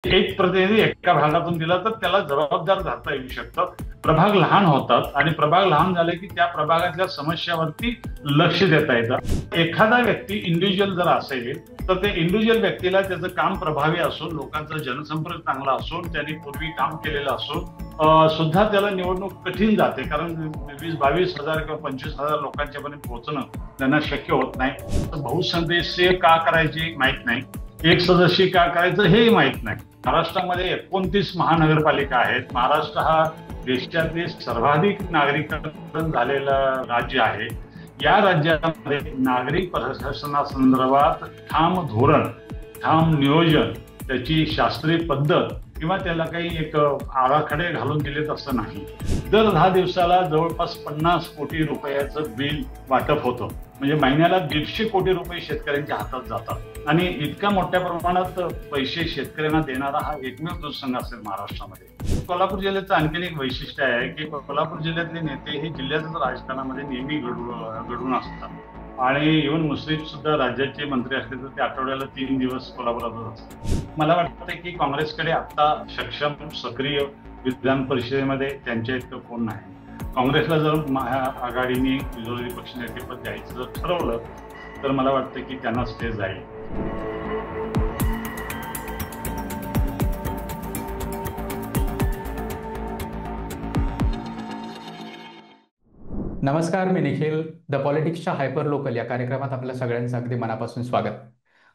एक प्रतिनिधी एका भागातून दिला तर त्याला जबाबदार धरता येऊ शकतं. प्रभाग लहान होतात आणि प्रभाग लहान झाले की त्या प्रभागातल्या समस्यावरती लक्ष देता येतं. एखादा व्यक्ती इंडिव्हिज्युअल जर असेल तर ते इंडिव्हिज्युअल व्यक्तीला त्याचं काम प्रभावी असून, लोकांचा जनसंपर्क चांगला असून, त्यांनी पूर्वी काम केलेलं असून सुद्धा त्याला निवडणूक कठीण जाते. कारण 22,000 किंवा 25,000 लोकांच्या पर्यंत पोहोचणं त्यांना शक्य होत नाही. तर बहुसदस्यीय का करायची माहित नाही, एक सदस्य का करायचं हेही माहित नाही. महाराष्ट्रामध्ये 29 महानगरपालिका आहेत. महाराष्ट्र हा देशातले सर्वाधिक नागरिकरण झालेलं राज्य आहे. या राज्यामध्ये नागरिक प्रशासनासंदर्भात ठाम धोरण, ठाम नियोजन, त्याची शास्त्रीय पद्धत किंवा त्याला काही एक आराखडे घालून दिलेत असं नाही. दर 10 दिवसाला जवळपास 50 कोटी रुपयाचं बिल वाटप होतं. म्हणजे महिन्याला 150 कोटी रुपये शेतकऱ्यांच्या हातात जातात आणि इतक्या मोठ्या प्रमाणात पैसे शेतकऱ्यांना देणारा हा एकमेव दूरसंघ असेल महाराष्ट्रामध्ये. कोल्हापूर जिल्ह्याचं आणखीन एक वैशिष्ट्य आहे की कोल्हापूर जिल्ह्यातले नेते हे जिल्ह्याच्या राजकारणामध्ये नेहमी घडून असतात आणि इव्हन मुस्लिम सुद्धा राज्याचे मंत्री असले तर ते आठवड्याला 3 दिवस कोल्हापुरातच असतात. मला वाटतं की काँग्रेसकडे आता सक्षम सक्रिय विधान परिषदेमध्ये त्यांच्या इतकं कोण नाही. काँग्रेसला जर महाआघाडीने विरोधी पक्षनेतेपद द्यायचं जर ठरवलं तर मला वाटतं की त्यांनाच ते जाईल. नमस्कार, मी निखिल. द पॉलिटिक्सच्या हायपर लोकल या कार्यक्रमात आपल्या सगळ्यांचं अगदी मनापासून स्वागत.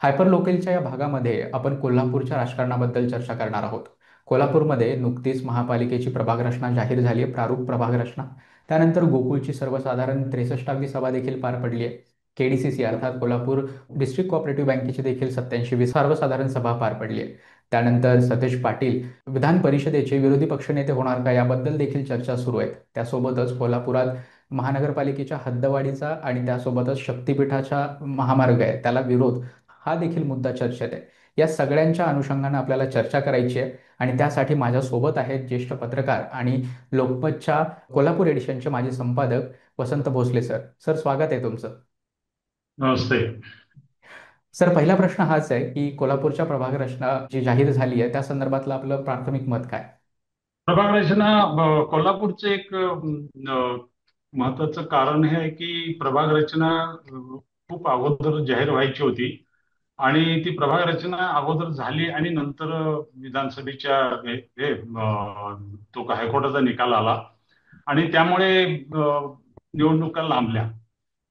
हायपर लोकलच्या या भागामध्ये आपण कोल्हापूरच्या राजकारणाबद्दल चर्चा करणार आहोत. कोल्हापूरमध्ये नुकतीच महापालिकेची प्रभाग रचना जाहीर झाली आहे, प्रारूप प्रभाग रचना. त्यानंतर गोकुळची सर्वसाधारण 63वी सभा देखील पार पडली आहे. KDCC अर्थात कोल्हापूर डिस्ट्रिक्ट कोऑपरेटिव्ह बँकेची देखील 87वी सर्वसाधारण सभा पार पडली आहे. त्यानंतर सतेज पाटील विधान परिषदेचे विरोधी पक्षनेते होणार का याबद्दल देखील चर्चा सुरू आहेत. त्यासोबतच कोल्हापुरात महानगरपालिकेच्या हद्दवाढीचा आणि त्यासोबतच शक्तिपीठाचा महामार्ग आहे त्याला विरोध हा देखील मुद्दा चर्चेत आहे. या सगळ्यांच्या अनुषंगाने आपल्याला चर्चा करायची आहे आणि त्यासाठी माझ्यासोबत आहेत ज्येष्ठ पत्रकार आणि लोकमतच्या कोल्हापूर एडिशनचे माजी संपादक वसंत भोसले सर. सर, स्वागत आहे तुमचं. नमस्ते सर, पहिला प्रश्न हाच आहे की कोल्हापूरच्या प्रभाग रचना जी जाहीर झाली आहे त्या संदर्भातलं आपलं प्राथमिक मत काय? प्रभाग रचना कोल्हापूरचं एक महत्वाचं कारण हे आहे की प्रभाग रचना खूप अगोदर जाहीर व्हायची होती आणि ती प्रभाग रचना अगोदर झाली आणि नंतर विधानसभेच्या तो हायकोर्टाचा निकाल आला आणि त्यामुळे निवडणुका लांबल्या.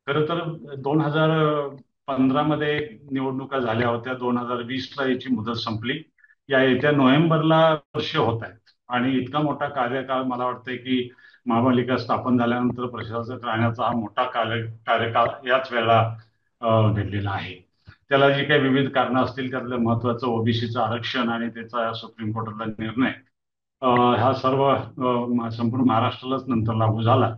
खरं तर 2015 मध्ये निवडणुका झाल्या होत्या. 2020ला याची मुदत संपली. या येत्या नोव्हेंबरला वर्ष होत आहेत आणि इतका मोठा कार्यकाळ मला वाटतंय की महापालिका स्थापन झाल्यानंतर प्रशासक राहण्याचा हा मोठा कार्यकाळ याच वेळेला घडलेला आहे. त्याला जी काही विविध कारणं असतील त्यातलं महत्वाचं ओबीसीचं आरक्षण आणि त्याचा सुप्रीम कोर्टातला निर्णय हा सर्व संपूर्ण महाराष्ट्रालाच नंतर लागू झाला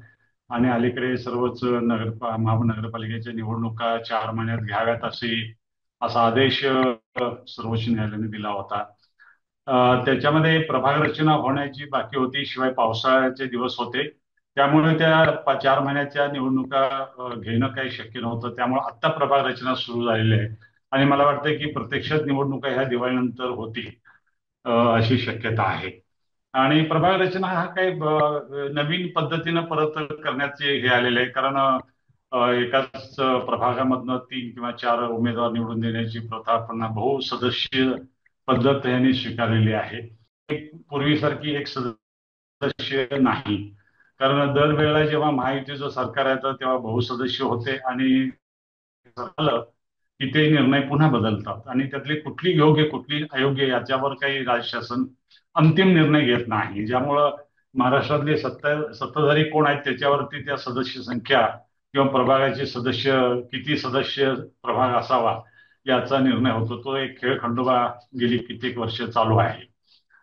आणि अलीकडे सर्वच महानगरपालिकेच्या निवडणुका 4 महिन्यात घ्याव्यात असा आदेश सर्वोच्च न्यायालयाने दिला होता. त्याच्यामध्ये प्रभाग रचना होण्याची बाकी होती, शिवाय पावसाळ्याचे दिवस होते, त्यामुळे त्या 4 महिन्याच्या निवडणुका घेणं काही शक्य नव्हतं. त्यामुळे आता प्रभाग रचना सुरू झालेली आहे आणि मला वाटतं की प्रत्यक्षात निवडणुका ह्या दिवाळीनंतर होतील अशी शक्यता आहे. आणि प्रभाग रचना हा काही नवीन पद्धतीनं परत करण्याचे हे आलेले आहे. कारण एकाच प्रभागामधनं 3 किंवा 4 उमेदवार निवडून देण्याची प्रथा पुन्हा बहुसदस्यीय पद्धत यांनी स्वीकारलेली आहे. पूर्वीसारखी एक सदस्य नाही, कारण दरवेळेला जेव्हा महायुतीचं सरकार येतं तेव्हा बहुसदस्य होते आणि झालं की ते निर्णय पुन्हा बदलतात आणि त्यातली कुठली योग्य कुठली अयोग्य याच्यावर काही राज्यशासन अंतिम निर्णय घेत नाही. ज्यामुळं महाराष्ट्रातले सत्ताधारी कोण आहेत त्याच्यावरती त्या सदस्य संख्या किंवा प्रभागाचे सदस्य किती सदस्य प्रभाग असावा याचा निर्णय होतो. तो एक खेळखंडोबा गेली कित्येक वर्ष चालू आहे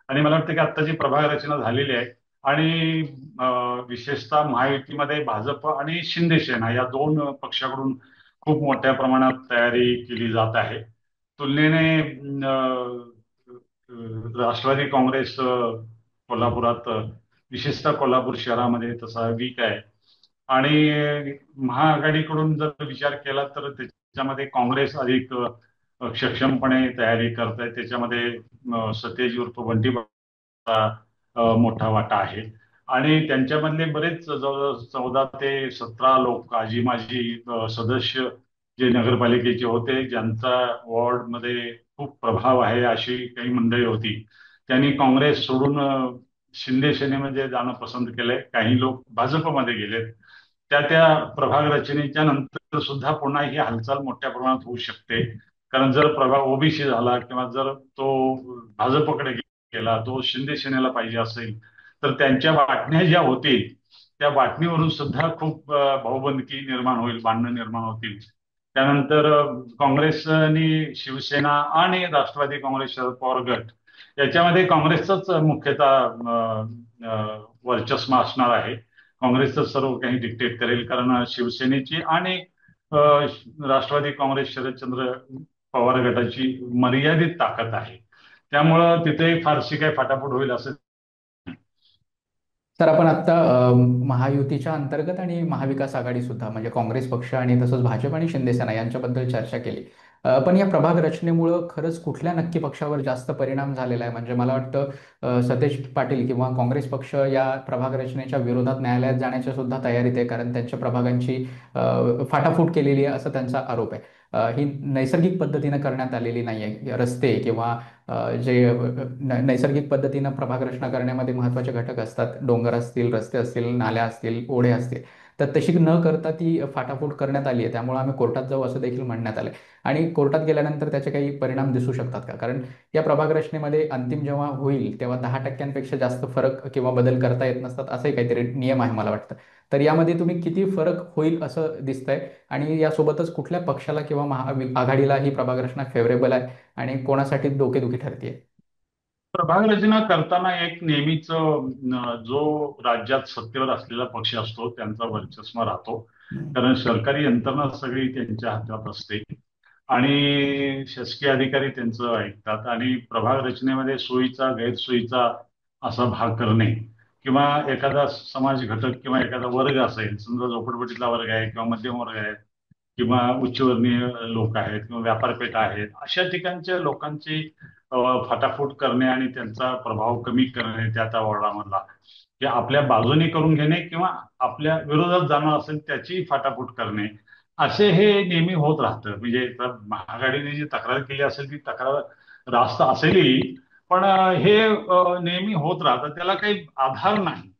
आणि मला वाटतं की आता जी प्रभाग रचना झालेली आहे आणि विशेषतः महायुतीमध्ये भाजप आणि शिंदे सेना या 2 पक्षाकडून खूप मोठ्या प्रमाणात तयारी केली जात आहे. तुलनेने राष्ट्रवादी काँग्रेस कोल्हापुरात विशेषतः कोल्हापूर शहरामध्ये तसा वीक आहे आणि महाआघाडीकडून जर विचार केला तर त्याच्यामध्ये काँग्रेस अधिक सक्षमपणे तयारी करतायत. त्याच्यामध्ये सतेज उर्फ बंटी मोठा वाटा आहे. आणि त्यांच्यामधले बरेच जवळजवळ 14 ते 17 लोक आजी माजी सदस्य जे नगरपालिकेचे होते, ज्यांचा वॉर्डमध्ये खूप प्रभाव आहे, अशी काही मंडळी होती. त्यांनी काँग्रेस सोडून शिंदे सेनेमध्ये जाणं पसंत केलंय. काही लोक भाजपमध्ये गेलेत. त्या प्रभाग रचनेच्या नंतर सुद्धा पुन्हा ही हालचाल मोठ्या प्रमाणात होऊ शकते. कारण जर प्रभाग ओबीसी झाला किंवा जर तो भाजपकडे गेला, तो शिंदे सेनेला पाहिजे असेल, तर त्यांच्या वाटण्या ज्या होतील त्या वाटणीवरून सुद्धा खूप भाऊबंदकी निर्माण होईल, भांडणं निर्माण होतील. त्यानंतर काँग्रेस आणि शिवसेना आणि राष्ट्रवादी काँग्रेस शरद पवार गट याच्यामध्ये काँग्रेसच मुख्यतः वर्चस्व असणार आहे. काँग्रेसचं सर्व काही डिक्टेट करेल, कारण शिवसेनेची आणि राष्ट्रवादी काँग्रेस शरदचंद्र पवार गटाची मर्यादित ताकद आहे. त्यामुळं तिथे फारशी काही फाटाफूट होईल असं. तर आपण आता महायुतीच्या अंतर्गत आणि महाविकास आघाडी सुद्धा म्हणजे काँग्रेस पक्ष आणि तसंच भाजप आणि शिंदेसेना यांच्याबद्दल चर्चा केली. पण या प्रभाग रचनेमुळं खरंच कुठल्या नक्की पक्षावर जास्त परिणाम झालेला आहे? म्हणजे मला वाटतं सतेज पाटील किंवा काँग्रेस पक्ष या प्रभाग रचनेच्या विरोधात न्यायालयात जाण्याच्या सुद्धा तयारीत आहे, कारण त्यांच्या प्रभागांची फाटाफूट केलेली आहे असं त्यांचा आरोप आहे. ही नैसर्गिक पद्धतीनं करण्यात आलेली नाही आहे. रस्ते किंवा जे नैसर्गिक पद्धतीनं प्रभाग रचना करण्यामध्ये महत्त्वाचे घटक असतात, डोंगर असतील, रस्ते असतील, नाल्या असतील, ओढे असतील, तर तशी न करता ती फाटाफूट करण्यात आली आहे. त्यामुळे आम्ही कोर्टात जाऊ असं देखील म्हणण्यात आलं. आणि कोर्टात गेल्यानंतर त्याचे काही परिणाम दिसू शकतात का? कारण या प्रभाग रचनेमध्ये अंतिम जेव्हा होईल तेव्हा 10% जास्त फरक किंवा बदल करता येत नसतात, असंही काहीतरी नियम आहे मला वाटतं. तर यामध्ये तुम्ही किती फरक होईल असं दिसतंय, आणि यासोबतच कुठल्या पक्षाला किंवा आघाडीला ही प्रभाग रचना फेवरेबल आहे आणि कोणासाठी डोकेदुखी ठरते? प्रभाग रचना करताना एक नेहमीच जो राज्यात सत्तेवर असलेला पक्ष असतो त्यांचा वर्चस्व राहतो. कारण सरकारी यंत्रणा सगळी त्यांच्या हातात असते आणि शासकीय अधिकारी त्यांचं ऐकतात. आणि प्रभाग रचनेमध्ये सोयीचा गैरसोयीचा असा भाग करणे किंवा एखादा समाज घटक किंवा एखादा वर्ग असेल, समजा झोपडपट्टीतला वर्ग आहे किंवा मध्यम वर्ग आहे किंवा उच्चवर्णीय लोक आहेत किंवा व्यापारपेठा आहेत, अशा ठिकाणच्या लोकांची फाटाफूट करणे आणि त्यांचा प्रभाव कमी करणे त्या वॉर्डामधला, हे आपल्या बाजूने करून घेणे किंवा आपल्या विरोधात जाणं असेल त्याची फाटाफूट करणे, असे हे नेहमी होत राहतं. म्हणजे महाआघाडीने जी तक्रार केली असेल ती तक्रार रास्त असेलही, पण हे नेहमी होत राहतं, त्याला काही आधार नाही.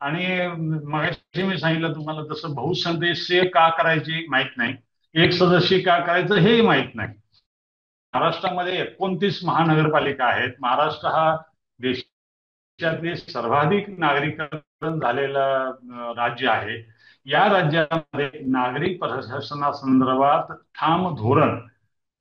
आणि मगाशी मी सांगितलं तुम्हाला तसं बहुसदस्यीय का करायची माहित नाही, एक सदस्य का करायचं हेही माहित नाही. महाराष्ट्रामध्ये 29 महानगरपालिका आहेत. महाराष्ट्र हा देशातले सर्वाधिक नागरीकरण झालेलं राज्य आहे. या राज्यामध्ये नागरिक प्रशासनासंदर्भात ठाम धोरण,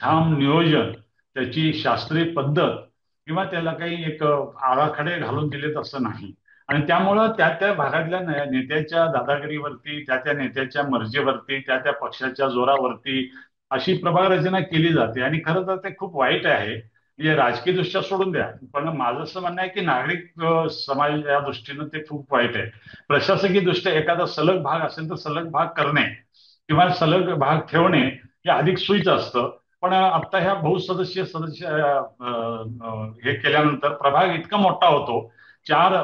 ठाम नियोजन, त्याची शास्त्रीय पद्धत किंवा त्याला काही एक आराखडे घालून दिलेत असं नाही. आणि त्यामुळं त्या त्या भागातल्या नेत्याच्या दादागिरीवरती, त्या त्या नेत्याच्या मर्जीवरती, त्या त्या पक्षाच्या जोरावरती अशी प्रभाग रचना केली जाते. आणि खरं तर ते खूप वाईट आहे. म्हणजे राजकीय दृष्ट्या सोडून द्या, पण माझं असं म्हणणं आहे की नागरिक समाज या दृष्टीनं ते खूप वाईट आहे. प्रशासकीय दृष्ट्या एखादा सलग भाग असेल तर सलग भाग करणे किंवा सलग भाग ठेवणे हे अधिक सोयीचं असतं. पण आता ह्या बहुसदस्यीय सदस्य हे केल्यानंतर प्रभाग इतका मोठा होतो, 4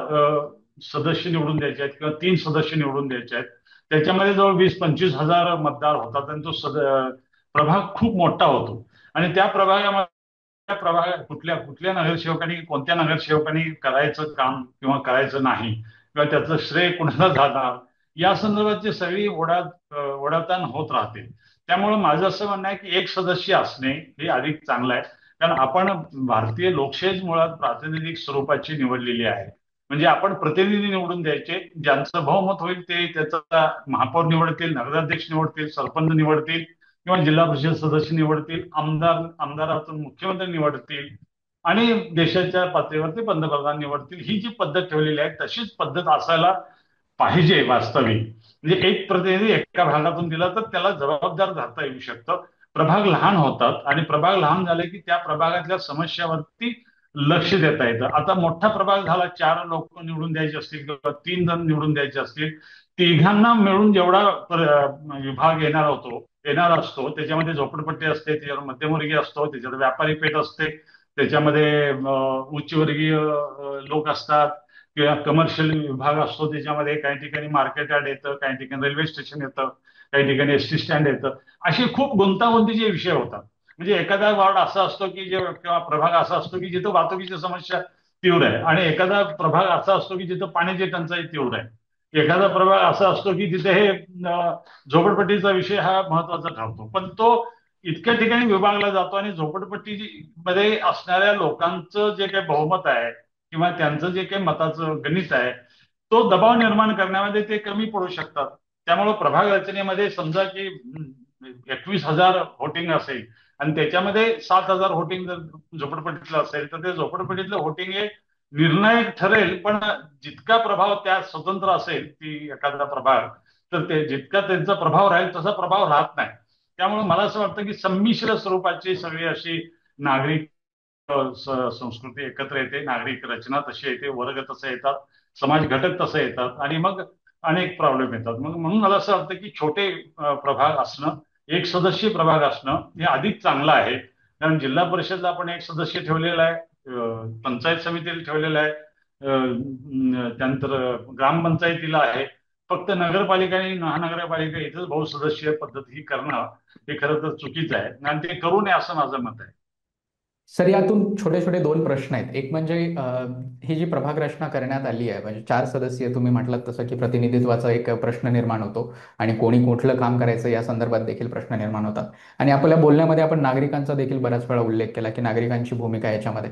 सदस्य निवडून द्यायचे आहेत किंवा 3 सदस्य निवडून द्यायचे आहेत, त्याच्यामध्ये जवळ 20-25 हजार मतदार होतात आणि तो प्रभाग खूप मोठा होतो. आणि त्या प्रभागात कुठल्या कुठल्या नगरसेवकांनी, कोणत्या नगरसेवकांनी करायचं काम किंवा करायचं नाही किंवा त्याचं श्रेय कुणाला जाणार, या संदर्भातची सगळी ओढाताण होत राहते. त्यामुळे माझं असं म्हणणं आहे की एक सदस्य असणे हे अधिक चांगलं आहे. कारण आपण भारतीय लोकशाही मुळात प्रातिनिधिक स्वरूपाची निवडलेली आहे. म्हणजे आपण प्रतिनिधी निवडून द्यायचे, ज्यांचं बहुमत होईल ते त्याचा महापौर निवडतील, नगराध्यक्ष निवडतील, सरपंच निवडतील किंवा जिल्हा परिषद सदस्य निवडतील, आमदारातून मुख्यमंत्री निवडतील आणि देशाच्या पातळीवरती पंतप्रधान निवडतील. ही जी पद्धत ठेवलेली आहे तशीच पद्धत असायला पाहिजे वास्तविक. म्हणजे एक प्रतिनिधी एका भागातून दिला तर त्याला जबाबदार धरता येऊ शकतं. प्रभाग लहान होतात आणि प्रभाग लहान झाले की त्या प्रभागातल्या समस्यावरती लक्ष देता येतं. आता मोठा प्रभाग झाला, 4 लोक निवडून द्यायचे असतील किंवा 3 जण निवडून द्यायचे असतील, तिघांना मिळून जेवढा विभाग येणार होतो येणारा असतो. त्याच्यामध्ये झोपडपट्टी असते, त्याच्यावर मध्यमवर्गीय असतो, त्याच्यावर व्यापारी पेठ असते, त्याच्यामध्ये उच्चवर्गीय लोक असतात किंवा कमर्शियल विभाग असतो. त्याच्यामध्ये काही ठिकाणी मार्केट यार्ड येतं, काही ठिकाणी रेल्वे स्टेशन येतं, काही ठिकाणी एसटी स्टँड येतं. असे खूप गुंतागुंतीचे विषय होतात. म्हणजे एखादा वार्ड असा असतो की जे किंवा प्रभाग असा असतो की जिथं वाहतुकीची समस्या तीव्र आहे, आणि एखादा प्रभाग असा असतो की जिथं पाण्याची टंचाई तीव्र आहे. एखादा प्रभाग असा असतो की तिथे हे झोपडपट्टीचा विषय हा महत्वाचा ठरतो. पण तो इतक्या ठिकाणी विभागला जातो, आणि झोपडपट्टी मध्ये असणाऱ्या लोकांचं जे काही बहुमत आहे किंवा त्यांचं जे काही मताचं गणित आहे, तो दबाव निर्माण करण्यामध्ये ते कमी पडू शकतात. त्यामुळे प्रभाग रचनेमध्ये समजा की 21,000 व्होटिंग असेल, आणि त्याच्यामध्ये 7,000 व्होटिंग जर झोपडपट्टीतलं असेल, तर ते झोपडपट्टीतलं व्होटिंग हे निर्णायक ठरेल. पण जितका प्रभाव त्या स्वतंत्र असेल ती एखादा प्रभाग, तर ते जितका त्यांचा प्रभाव राहील तसा प्रभाव राहत नाही. त्यामुळे मला असं वाटतं की संमिश्र स्वरूपाची सगळी अशी नागरिक संस्कृती एकत्र येते, नागरिक रचना तशी येते, वर्ग तसे येतात, समाज घटक तसे येतात, आणि मग अनेक प्रॉब्लेम येतात. मग म्हणून मला असं वाटतं की छोटे प्रभाग असणं, एक सदस्य प्रभाग असणं हे अधिक चांगलं आहे. कारण जिल्हा परिषदला आपण एक सदस्य ठेवलेला आहे, पंचायत समितीला ठेवलेला आहे, त्यानंतर ग्रामपंचायतीला आहे. फक्त नगरपालिका आणि महानगरपालिका इथंच बहुसदस्यीय पद्धत ही करणं हे खरं तर चुकीचं आहे, आणि ते करू नये असं माझं मत आहे. सर, यातून छोटे छोटे दोन प्रश्न आहेत. एक म्हणजे ही जी प्रभाग रचना करण्यात आली आहे, म्हणजे 4 सदस्यीय, तुम्ही म्हटलात तसं की प्रतिनिधित्वाचा एक प्रश्न निर्माण होतो आणि कोणी कुठलं काम करायचं या संदर्भात देखील प्रश्न निर्माण होतात. आणि आपल्या बोलण्यामध्ये आपण नागरिकांचा देखील बऱ्याच वेळा उल्लेख केला की नागरिकांची भूमिका याच्यामध्ये.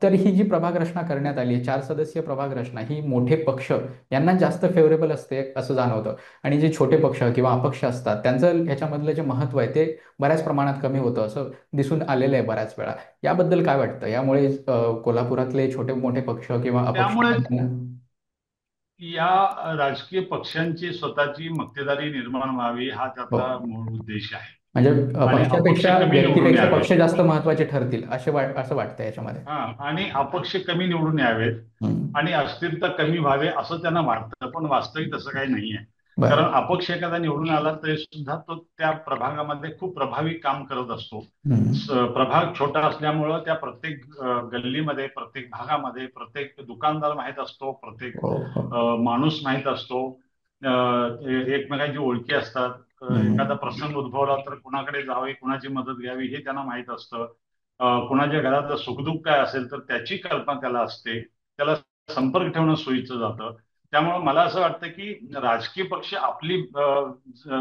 तर ही जी प्रभाग रचना करण्यात आली आहे, 4 सदस्यीय प्रभाग रचना, ही मोठे पक्ष यांना जास्त फेवरेबल असते असं जाणवतं. आणि जे छोटे पक्ष किंवा अपक्ष असतात त्यांचं ह्याच्यामधलं जे महत्त्व आहे ते बऱ्याच प्रमाणात कमी होतं असं दिसून आलेलं आहे बऱ्याच वेळा. याबद्दल काय वाटतं? यामुळे कोल्हापुरातले छोटे मोठे पक्ष किंवा अपक्ष त्यामुळे यांना- या राजकीय पक्षांची स्वतःची मक्तेदारी निर्माण व्हावी हा हो, त्याचा मूळ उद्देश आहे. म्हणजे आणि अपक्ष पक्षापेक्षा कमी निवडून व्यक्तीपेक्षा यावेत. पक्ष जास्त महत्त्वाचे ठरतील असं वाटतं याच्यामध्ये. हा, आणि अपक्ष कमी निवडून यावेत, हम्म. आणि अस्थिरता कमी व्हावे असं त्यांना वाटतं. पण वास्तविक तसं काही नाहीये. कारण बरं. अपक्ष एखादा निवडून आला तरी सुद्धा तो त्या प्रभागामध्ये खूप प्रभावी काम करत असतो. हम्म. प्रभाग छोटा असल्यामुळं त्या प्रत्येक गल्लीमध्ये, प्रत्येक भागामध्ये प्रत्येक दुकानदार माहीत असतो, प्रत्येक हो, हो. माणूस माहीत असतो. एकमेकांची ओळखी असतात. एखादा हम्म. प्रसंग उद्भवला तर कुणाकडे जावे, कुणाची मदत घ्यावी हे त्यांना माहीत असतं. कुणाच्या घरात सुखदुःख काय असेल तर त्याची कल्पना त्याला असते. त्याला संपर्क ठेवणं सोयीचं जातं. त्यामुळे मला असं वाटतं की राजकीय पक्ष आपली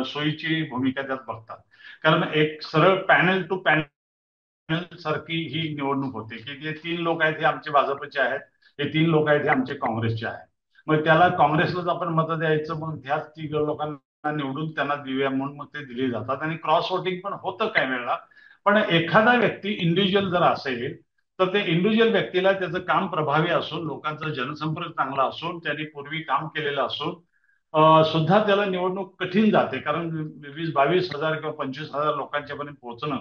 सोयीची भूमिका त्यात बघतात. कारण एक सरळ पॅनल टू पॅनल सारखी ही निवडणूक होते की जे 3 लोक आहेत हे आमचे भाजपचे आहेत, हे 3 लोक आहेत हे आमचे काँग्रेसचे आहेत. मग त्याला काँग्रेसलाच आपण मतं द्यायचं, मग ह्याच 3 लोकांना निवडून त्यांना देऊया म्हणून मग ते दिले जातात, आणि क्रॉस वोटिंग पण होतं काही वेळेला. पण एखादा व्यक्ती इंडिव्हिज्युअल जर असेल, तर ते इंडिव्हिज्युअल व्यक्तीला त्याचं काम प्रभावी असून, लोकांचा जनसंपर्क चांगला असून, त्यांनी पूर्वी काम केलेलं असून सुद्धा त्याला निवडणूक कठीण जाते. कारण 20-22 हजार किंवा 25,000 लोकांच्या पर्यंत पोहोचणं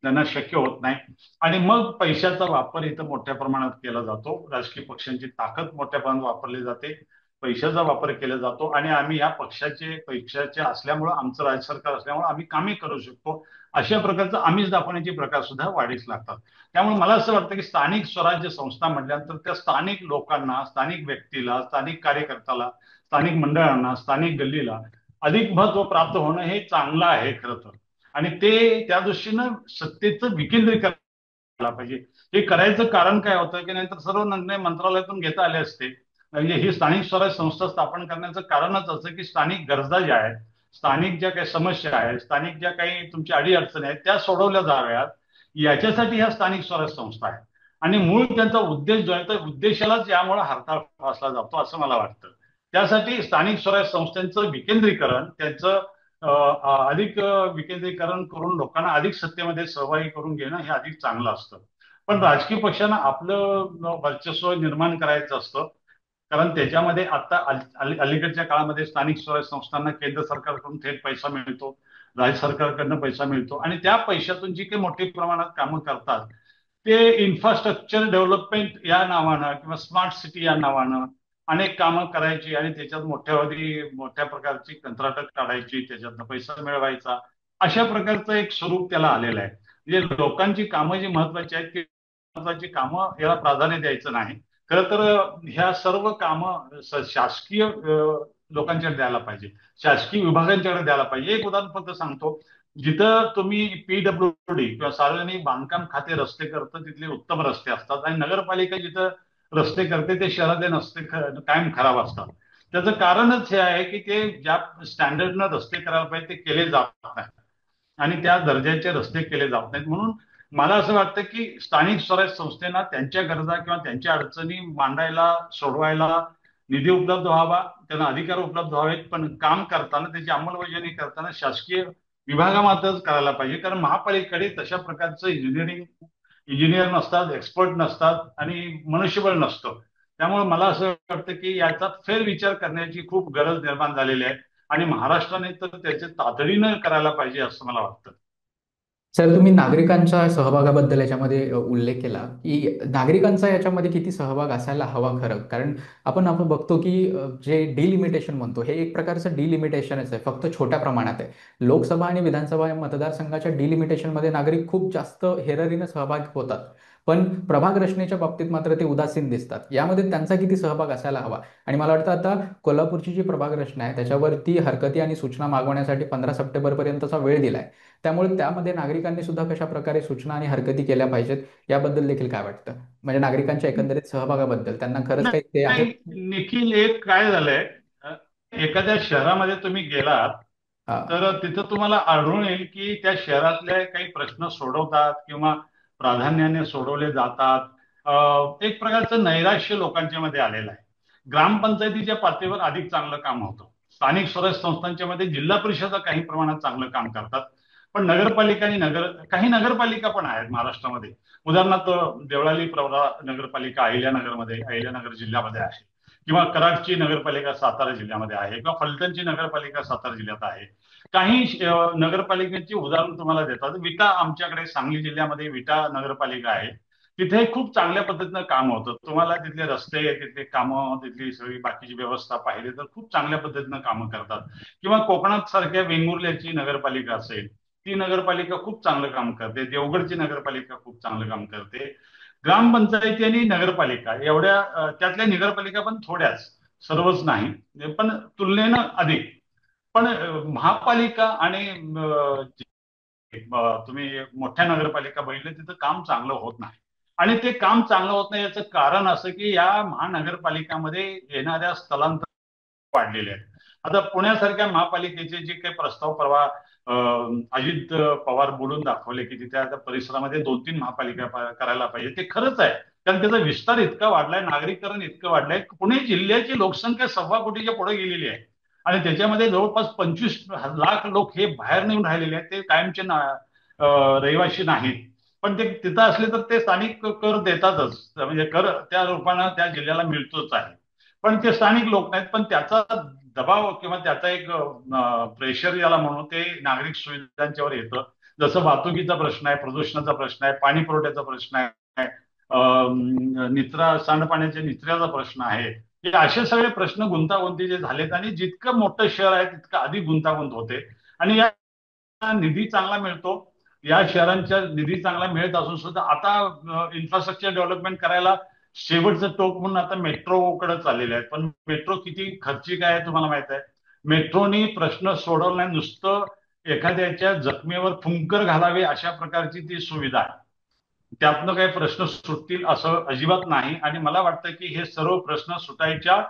त्यांना शक्य होत नाही. आणि मग पैशाचा वापर इथं मोठ्या प्रमाणात केला जातो. राजकीय पक्षांची ताकद मोठ्या प्रमाणात वापरली जाते, पैशाचा वापर केला जातो, आणि आम्ही या पक्षाचे असल्यामुळं, आमचं राज्य सरकार असल्यामुळे आम्ही कामे करू शकतो, अशा प्रकारचं आम्हीच दाखवण्याचे प्रकार सुद्धा वाढीस लागतात. त्यामुळे मला असं वाटतं की स्थानिक स्वराज्य संस्था म्हटल्यानंतर त्या स्थानिक लोकांना, स्थानिक व्यक्तीला, स्थानिक कार्यकर्त्याला, स्थानिक मंडळांना, स्थानिक गल्लीला अधिक महत्व प्राप्त होणं हे चांगलं आहे खरं तर. आणि ते त्या दृष्टीनं सत्तेचं विकेंद्रीकरण केलं पाहिजे. हे करायचं कारण काय होतं की नाहीतर सर्व निर्णय मंत्रालयातून घेता आले असते. म्हणजे ही स्थानिक स्वराज्य संस्था स्थापन करण्याचं कारणच असं की स्थानिक गरजा ज्या आहेत, स्थानिक ज्या काही समस्या आहेत, स्थानिक ज्या काही तुमच्या अडीअडचणी आहेत त्या सोडवल्या जाव्यात, याच्यासाठी ह्या स्थानिक स्वराज्य संस्था आहेत. आणि मूळ त्यांचा उद्देश जो आहे त्या उद्देशालाच यामुळे हरताळ फासला जातो असं मला वाटतं. त्यासाठी स्थानिक स्वराज्य संस्थांचं विकेंद्रीकरण, त्यांचं अधिक विकेंद्रीकरण करून लोकांना अधिक सत्तेमध्ये सहभागी करून घेणं हे अधिक चांगलं असतं. पण राजकीय पक्षांना आपलं वर्चस्व निर्माण करायचं असतं. कारण त्याच्यामध्ये आता अलीकडच्या काळामध्ये स्थानिक स्वराज्य संस्थांना केंद्र सरकारकडून थेट पैसा मिळतो, राज्य सरकारकडनं पैसा मिळतो, आणि त्या पैशातून जी काही मोठ्या प्रमाणात कामं करतात ते इन्फ्रास्ट्रक्चर डेव्हलपमेंट या नावानं किंवा स्मार्ट सिटी या नावानं अनेक कामं करायची, आणि त्याच्यात मोठ्या प्रकारची कंत्राटं काढायची, त्याच्यातनं पैसा मिळवायचा. अशा प्रकारचं एक स्वरूप त्याला आलेलं आहे. म्हणजे लोकांची कामं जी महत्वाची आहेत की महत्वाची कामं याला प्राधान्य द्यायचं नाही. खरं तर ह्या सर्व कामं शासकीय लोकांच्याकडे द्यायला पाहिजे, शासकीय विभागांच्याकडे द्यायला पाहिजे. एक उदाहरण फक्त सांगतो. जिथं तुम्ही PWD किंवा सार्वजनिक बांधकाम खाते रस्ते करतं तिथले उत्तम रस्ते असतात, आणि नगरपालिका जिथं रस्ते करते ते शहरातले रस्ते कायम खराब असतात. त्याचं कारणच हे आहे की ते ज्या स्टँडर्डनं रस्ते करायला पाहिजे ते केले जात नाही, आणि त्या दर्जाचे रस्ते केले जात नाहीत. म्हणून मला असं वाटतं की स्थानिक स्वराज्य संस्थेना त्यांच्या गरजा किंवा त्यांच्या अडचणी मांडायला, सोडवायला निधी उपलब्ध व्हावा, त्यांना अधिकार उपलब्ध व्हावेत, पण काम करताना त्याची अंमलबजावणी करताना शासकीय विभागामार्फतच करायला पाहिजे. कारण महापालिकेकडे तशा प्रकारचं इंजिनियर नसतात, एक्सपर्ट नसतात आणि मनुष्यबळ नसतं. त्यामुळे मला असं वाटतं की याचा फेरविचार करण्याची खूप गरज निर्माण झालेली आहे, आणि महाराष्ट्राने तर त्याचे तातडीनं करायला पाहिजे असं मला वाटतं. सर, तुम्ही नागरिकांच्या सहभागाबद्दल याच्यामध्ये उल्लेख केला की नागरिकांचा याच्यामध्ये किती सहभाग असायला हवा खरं. कारण आपण बघतो की जे डिलिमिटेशन म्हणतो हे एक प्रकारचं डिलिमिटेशनच आहे, फक्त छोट्या प्रमाणात आहे. लोकसभा आणि विधानसभा या मतदारसंघाच्या डिलिमिटेशनमध्ये नागरिक खूप जास्त हेररीने सहभागी होतात, पण प्रभाग रचनेच्या बाबतीत मात्र ते उदासीन दिसतात. यामध्ये त्यांचा किती सहभाग असायला हवा. आणि मला वाटतं आता कोल्हापूरची जी प्रभाग रचना आहे त्याच्यावरती हरकती आणि सूचना मागवण्यासाठी 15 सप्टेंबर पर्यंतचा वेळ दिलाय. त्यामुळे त्यामध्ये नागरिकांनी सुद्धा कशा प्रकारे सूचना आणि हरकती केल्या पाहिजेत याबद्दल देखील काय वाटतं. म्हणजे नागरिकांच्या एकंदरीत सहभागाबद्दल त्यांना खरंच काही ते आहे. नाही, निखिल, एक काय झालंय, अ, एखाद्या शहरामध्ये तुम्ही गेलात हा. तर तिथं तुम्हाला आढळून येईल की त्या शहरातले काही प्रश्न सोडवतात किंवा प्राधान्याने सोडवले जातात. एक प्रकारचं नैराश्य लोकांच्या मध्ये आलेलं आहे. ग्रामपंचायतीच्या पातळीवर अधिक चांगलं काम होतं. स्थानिक स्वराज्य संस्थांच्या मध्ये जिल्हा परिषदा काही प्रमाणात चांगलं काम करतात, पण नगरपालिका आणि काही नगरपालिका पण आहेत महाराष्ट्रामध्ये. उदाहरणार्थ देवळाली प्रवरा नगरपालिका अहिल्यानगरमध्ये, अहिल्यानगर जिल्ह्यामध्ये आहे, किंवा कराडची नगरपालिका सातारा जिल्ह्यामध्ये आहे, किंवा फलटणची नगरपालिका सातारा जिल्ह्यात आहे. काही नगरपालिकेची उदाहरण तुम्हाला देतात. विटा आमच्याकडे सांगली जिल्ह्यामध्ये विटा नगरपालिका आहे. तिथे खूप चांगल्या पद्धतीनं काम होतं. तुम्हाला तिथले रस्ते, तिथले कामं, तिथली सगळी बाकीची व्यवस्था पाहिली तर खूप चांगल्या पद्धतीनं कामं करतात. किंवा कोकणात सारख्या वेंगुर्ल्याची नगरपालिका असेल, ती नगरपालिका खूप चांगलं काम करते. देवगडची नगरपालिका खूप चांगलं काम करते. ग्रामपंचायती आणि नगरपालिका एवढ्या त्यातल्या नगरपालिका पण थोड्याच, सर्वच नाही, पण तुलनेनं अधिक. पण महापालिका आणि तुम्ही मोठ्या नगरपालिका बघितल्या तिथं काम चांगलं होत नाही. आणि ते काम चांगलं होत नाही याचं कारण असं की या महानगरपालिकामध्ये येणाऱ्या स्थलांतर वाढलेले आहेत. आता पुण्यासारख्या महापालिकेचे जे काही प्रस्ताव परवा अजित पवार बोलून दाखवले की तिथे आता परिसरामध्ये 2-3 महापालिका करायला पाहिजे, ते खरंच आहे. कारण त्याचा विस्तार इतका वाढलाय, नागरीकरण इतकं वाढलंय. पुणे जिल्ह्याची लोकसंख्या 1.25 कोटीच्या पुढे गेलेली आहे, आणि त्याच्यामध्ये जवळपास 25 लाख लोक हे बाहेर नेऊन राहिलेले आहेत. ते कायमचे रहिवाशी नाहीत, पण ते तिथं असले तर ते स्थानिक कर देतातच, म्हणजे कर त्या रूपानं त्या जिल्ह्याला मिळतोच आहे. पण ते स्थानिक लोक नाहीत, पण त्याचा दबाव किंवा त्याचा एक प्रेशर याला म्हणून ते नागरिक सुविधांच्यावर येतं. जसं वाहतुकीचा प्रश्न आहे, प्रदूषणाचा प्रश्न आहे, पाणी पुरवठ्याचा प्रश्न आहे, निचरा सांडपाण्याच्या निचऱ्याचा प्रश्न आहे. हे असे सगळे प्रश्न गुंतागुंतीचे झालेत, आणि जितकं मोठं शहर आहे तितकं अधिक गुंतागुंत होते. आणि या निधी चांगला मिळतो, या शहरांच्या निधी चांगला मिळत असून सुद्धा आता इन्फ्रास्ट्रक्चर डेव्हलपमेंट करायला शेवटचं टोक म्हणून आता मेट्रोकडे चाललेले आहेत. पण मेट्रो किती खर्चिक आहे तुम्हाला माहित आहे. मेट्रोनी प्रश्न सोडवला नाही, नुसतं एखाद्याच्या जखमेवर फुंकर घालावे अशा प्रकारची ती सुविधा आहे. त्यातनं काही प्रश्न सुटतील असं अजिबात नाही, आणि मला वाटतं की हे सर्व प्रश्न सुटायच्या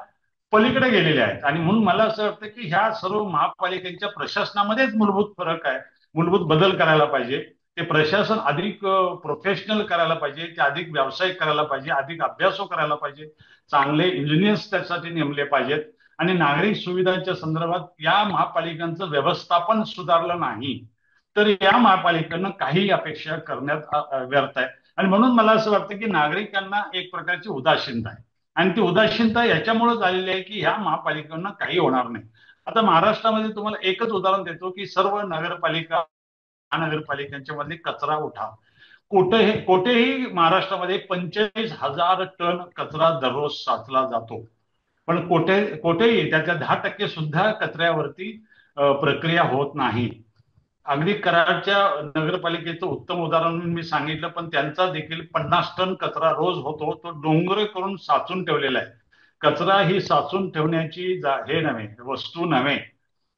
पलीकडे गेलेले आहेत. आणि म्हणून मला असं वाटतं की ह्या सर्व महापालिकेच्या प्रशासनामध्येच मूलभूत फरक आहे, मूलभूत बदल करायला पाहिजे. ते प्रशासन अधिक प्रोफेशनल करायला पाहिजे, ते अधिक व्यावसायिक करायला पाहिजे, अधिक अभ्यासू करायला पाहिजे, चांगले इंजिनियर्स त्यासाठी नेमले पाहिजेत. आणि नागरिक सुविधांच्या संदर्भात या महापालिकांचं व्यवस्थापन सुधारलं नाही तर या महापालिकांना काही अपेक्षा करण्यात व्यर्थ आहे. आणि म्हणून मला असं वाटतं की नागरिकांना एक प्रकारची उदासीनता आहे, आणि ती उदासीनता याच्यामुळे झालेली आहे की ह्या महापालिकांना काही होणार नाही. आता महाराष्ट्रामध्ये तुम्हाला एकच उदाहरण देतो की सर्व नगरपालिका महानगरपालिकांच्या मध्ये कचरा उठाव, कोठेही महाराष्ट्रामध्ये 45,000 टन कचरा दररोज साचला जातो. पण कोठेही त्याच्या 10% सुद्धा कचऱ्यावरती प्रक्रिया होत नाही. अगदी कराडच्या नगरपालिकेचं उत्तम उदाहरण मी सांगितलं, पण त्यांचा देखील 50 टन कचरा रोज होतो. तो डोंगर करून साचून ठेवलेला आहे. कचरा ही साचून ठेवण्याची हे नव्हे, वस्तू नव्हे.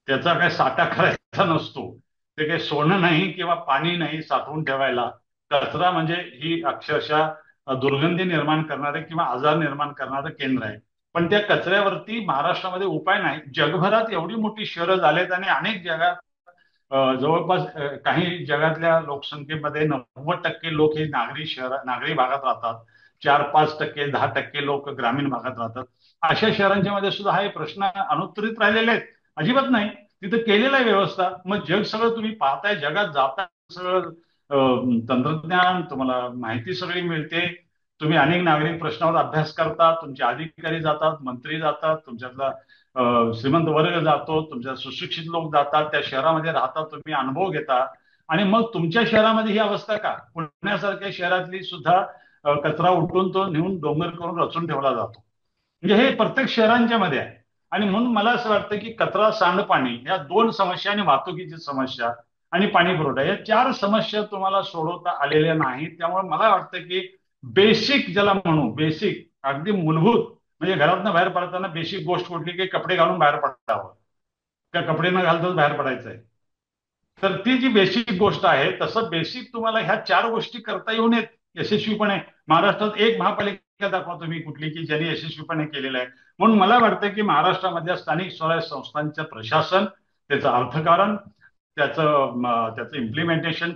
त्याचा काय साठा करायचा नसतो. ते काही सोनं नाही किंवा पाणी नाही साठवून ठेवायला. कचरा म्हणजे ही अक्षरशः दुर्गंधी निर्माण करणारे किंवा आजार निर्माण करणारं केंद्र आहे. पण त्या कचऱ्यावरती महाराष्ट्रामध्ये उपाय नाही. जगभरात एवढी मोठी शहरं झालेत आणि अनेक जगात जवळपास काही जगातल्या लोकसंख्येमध्ये 90% लोक हे नागरी भागात राहतात. 4-5%, 10% लोक ग्रामीण भागात राहतात. अशा शहरांच्या मध्ये सुद्धा हा प्रश्न अनुत्तरित राहिलेले आहेत. अजिबात नाही. तिथं केलेला आहे व्यवस्था. मग जग सगळं तुम्ही पाहताय, जगात जाताय सगळं तंत्रज्ञान, तुम्हाला माहिती सगळी मिळते. तुम्ही अनेक नागरिक प्रश्नावर अभ्यास करता, तुमचे अधिकारी जातात, मंत्री जातात, तुमच्यातला श्रीमंत वर्ग जातो, तुमच्या सुशिक्षित लोक जातात, त्या शहरामध्ये राहतात, तुम्ही अनुभव घेता. आणि मग तुमच्या शहरामध्ये ही अवस्था का? पुण्यासारख्या शहरातली सुद्धा कचरा उठून तो नेऊन डोंगर करून रचून ठेवला जातो. म्हणजे हे प्रत्येक शहरांच्या मध्ये आहे. आणि म्हणून मला असं वाटतं की कचरा, सांडपाणी या दोन समस्या आणि वाहतुकीची समस्या आणि पाणी पुरवठा या चार समस्या तुम्हाला सोडवता आलेल्या नाहीत. त्यामुळे मला वाटतं की बेसिक, ज्याला म्हणू बेसिक, अगदी मूलभूत, म्हणजे घरातनं बाहेर पडताना बेसिक गोष्ट कुठली की कपडे घालून बाहेर पडावं, त्या कपडे न घालताच बाहेर पडायचं आहे. तर ती जी बेसिक गोष्ट आहे, तसं बेसिक तुम्हाला ह्या चार गोष्टी करता येऊ नयेत यशस्वीपणे. महाराष्ट्रात एक महापालिका दाखवा तुम्ही कुठली की ज्यांनी यशस्वीपणे केलेलं आहे. म्हणून मला वाटतं की महाराष्ट्रामधल्या स्थानिक स्वराज्य संस्थांचं प्रशासन, त्याचं अर्थकारण, त्याचं इम्प्लिमेंटेशन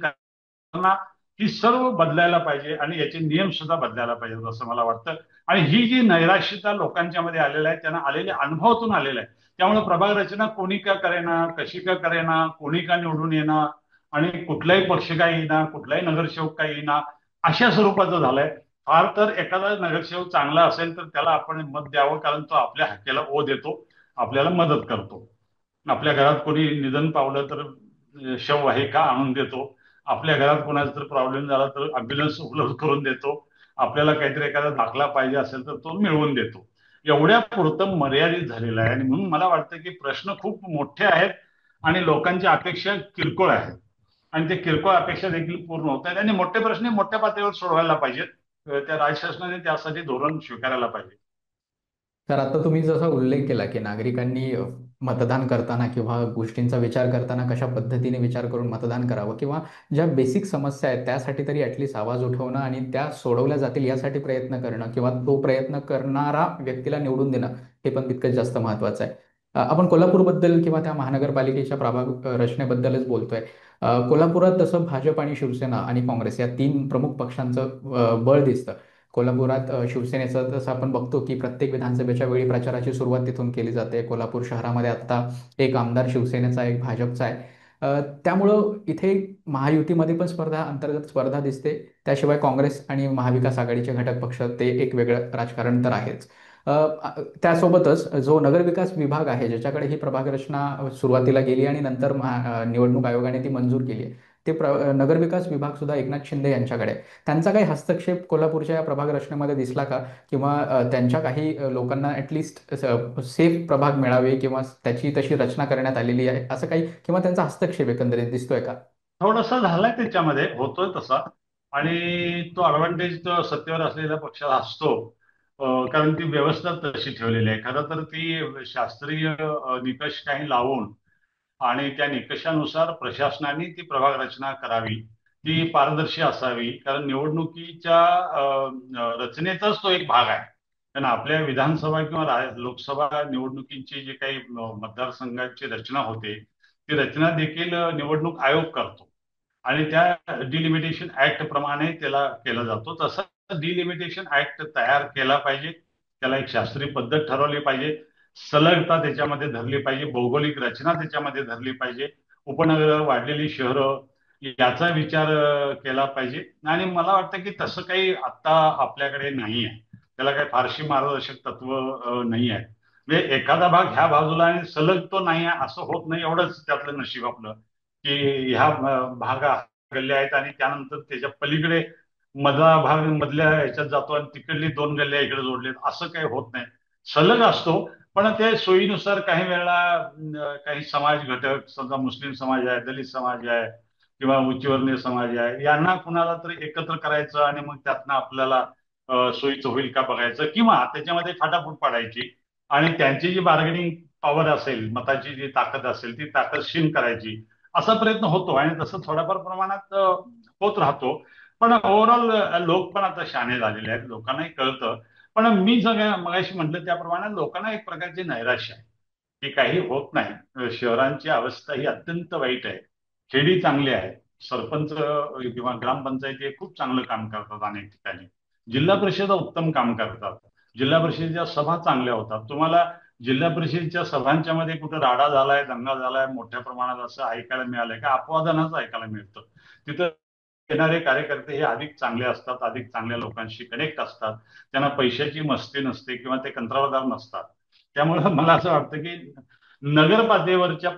ही सर्व बदलायला पाहिजे आणि याचे नियम सुद्धा बदलायला पाहिजेत असं मला वाटतं. आणि ही जी नैराश्यता लोकांच्या मध्ये आलेला आहे, त्यांना आलेल्या अनुभवातून आलेला आहे. त्यामुळे प्रभाग रचना कोणी का करेना, कशी का करेना, कोणी का निवडून येणार आणि कुठलाही पक्ष का येईना, कुठलाही नगरसेवक का येईना, अशा स्वरूपाचं झालंय. फार तर एखादा नगरसेवक चांगला असेल तर त्याला आपण मत द्यावं, कारण तो आपल्या हक्याला ओ देतो, आपल्याला मदत करतो. आपल्या घरात कोणी निधन पावलं तर शववाहिका आणून देतो. आपल्या घरात कोणाचा तर प्रॉब्लेम झाला तर अँब्युलन्स उपलब्ध करून देतो. आपल्याला काहीतरी एखादा दाखला पाहिजे असेल तर तो मिळवून देतो. एवढ्या पुरतं मर्यादित झालेलं आहे. आणि म्हणून मला वाटतं की प्रश्न खूप मोठे आहेत आणि लोकांच्या अपेक्षा किरकोळ आहेत. आणि ते किरकोळ अपेक्षा देखील पूर्ण होत आहेत आणि मोठे प्रश्न मोठ्या पातळीवर सोडवायला पाहिजेत. त्या राज्य शासनाने त्यासाठी धोरण स्वीकारायला पाहिजे. तर आता तुम्ही जसा उल्लेख केला की नागरिकांनी मतदान करताना किंवा गोष्टींचा विचार करताना कशा पद्धतीने विचार करून मतदान करावं किंवा ज्या बेसिक समस्या आहेत त्यासाठी तरी ॲटलिस्ट आवाज उठवणं आणि त्या सोडवल्या जातील यासाठी प्रयत्न करणं किंवा तो प्रयत्न करणारा व्यक्तीला निवडून देणं हे पण तितकंच जास्त महत्त्वाचं आहे. आपण कोल्हापूरबद्दल किंवा त्या महानगरपालिकेच्या प्रभाग रचनेबद्दलच बोलतोय. कोल्हापुरात तसं भाजप आणि शिवसेना आणि काँग्रेस या तीन प्रमुख पक्षांचं बळ दिसतं. कोल्हापुरात शिवसेनेचं तसं आपण बघतो की प्रत्येक विधानसभेच्या वेळी प्रचाराची सुरुवात तिथून केली जाते. कोल्हापूर शहरामध्ये आता एक आमदार शिवसेनेचा, एक भाजपचा आहे. त्यामुळं इथे महायुतीमध्ये पण अंतर्गत स्पर्धा दिसते. त्याशिवाय काँग्रेस आणि महाविकास आघाडीचे घटक पक्ष ते एक वेगळं राजकारण तर आहेच. त्यासोबतच जो नगरविकास विभाग आहे ज्याच्याकडे ही प्रभाग रचना सुरुवातीला गेली आणि नंतर निवडणूक आयोगाने ती मंजूर केली आहे, ते नगरविकास विभाग सुद्धा एकनाथ शिंदे यांच्याकडे आहे. त्यांचा काही हस्तक्षेप कोल्हापूरच्या या प्रभाग रचनेमध्ये दिसला का? किंवा त्यांच्या काही लोकांना ॲटलिस्ट सेफ प्रभाग मिळावे किंवा त्याची तशी रचना करण्यात आलेली आहे असं काही, किंवा त्यांचा हस्तक्षेप एकंदरीत दिसतोय का? थोडासा झालाय त्याच्यामध्ये, होतोय तसा. आणि तो अडव्हान्टेज तो सत्तेवर असलेल्या पक्षाला असतो. कारण ती व्यवस्था तशी ठेवलेली आहे. खरं तर ती शास्त्रीय निकष काही लावून आणि त्या निकषानुसार प्रशासनाने ती प्रभाग रचना करावी. ती पारदर्शी असावी, कारण निवडणुकीच्या रचनेचाच तो एक भाग आहे. कारण आपल्या विधानसभा किंवा लोकसभा निवडणुकीची जी काही मतदारसंघाची रचना होते, ती रचना देखील निवडणूक आयोग करतो. आणि त्या डिलिमिटेशन ऍक्ट प्रमाणे त्याला केला जातो. तसं डिलिमिटेशन ऍक्ट तयार केला पाहिजे. त्याला एक शास्त्रीय पद्धत ठरवली पाहिजे. सलगता त्याच्यामध्ये धरली पाहिजे. भौगोलिक रचना त्याच्यामध्ये धरली पाहिजे. उपनगर, वाढलेली शहरं याचा विचार केला पाहिजे. आणि मला वाटतं की तसं काही आता आपल्याकडे नाही आहे. त्याला काही फारशी मार्गदर्शक तत्व नाही आहे. म्हणजे एखादा भाग ह्या बाजूला आणि सलग तो नाही आहे असं होत नाही. एवढंच त्यातलं नशीब आपलं की ह्या भागा गल्ल्या आहेत आणि त्यानंतर त्याच्या पलीकडे मधला भाग मधल्या ह्याच्यात जातो आणि तिकडली दोन गल्ल्या इकडे जोडलेत, असं काही होत नाही. सलग असतो. पण ते सोयीनुसार काही वेळेला काही समाज घटक, समजा मुस्लिम समाज आहे, दलित समाज आहे किंवा उच्चवर्णीय समाज आहे, यांना कुणाला तरी एकत्र करायचं आणि मग त्यातनं आपल्याला सोयीचं होईल का बघायचं, किंवा त्याच्यामध्ये फाटाफूट पाडायची आणि त्यांची जी बार्गेनिंग पॉवर असेल, मताची जी ताकद असेल, ती ताकद क्षीण करायची. असा प्रयत्न होतो आणि तसं थोड्याफार प्रमाणात होत राहतो. पण ओव्हरऑल लोक पण आता शहाणे झालेले आहेत, लोकांनाही कळतं. पण मी सगळ्या मगाशी म्हटलं त्याप्रमाणे लोकांना एक प्रकारची नैराश्य आहे की काही होत नाही. शहरांची अवस्था ही अत्यंत वाईट आहे. खेडी चांगली आहे. सरपंच किंवा ग्रामपंचायती हे खूप चांगलं काम करतात अनेक ठिकाणी. जिल्हा परिषद उत्तम काम करतात. जिल्हा परिषदेच्या सभा चांगल्या होतात. तुम्हाला जिल्हा परिषदेच्या सभांच्या मध्ये कुठं राडा झालाय, दंगा झालाय मोठ्या प्रमाणात असं ऐकायला मिळालंय का? अपवादानच ऐकायला मिळतं. तिथं येणारे कार्यकर्ते हे अधिक चांगले असतात, अधिक चांगल्या लोकांशी कनेक्ट असतात. त्यांना पैशाची मस्ती नसते किंवा ते कंत्राटदार नसतात. त्यामुळे मला असं वाटतं की नगर पातळीवरच्या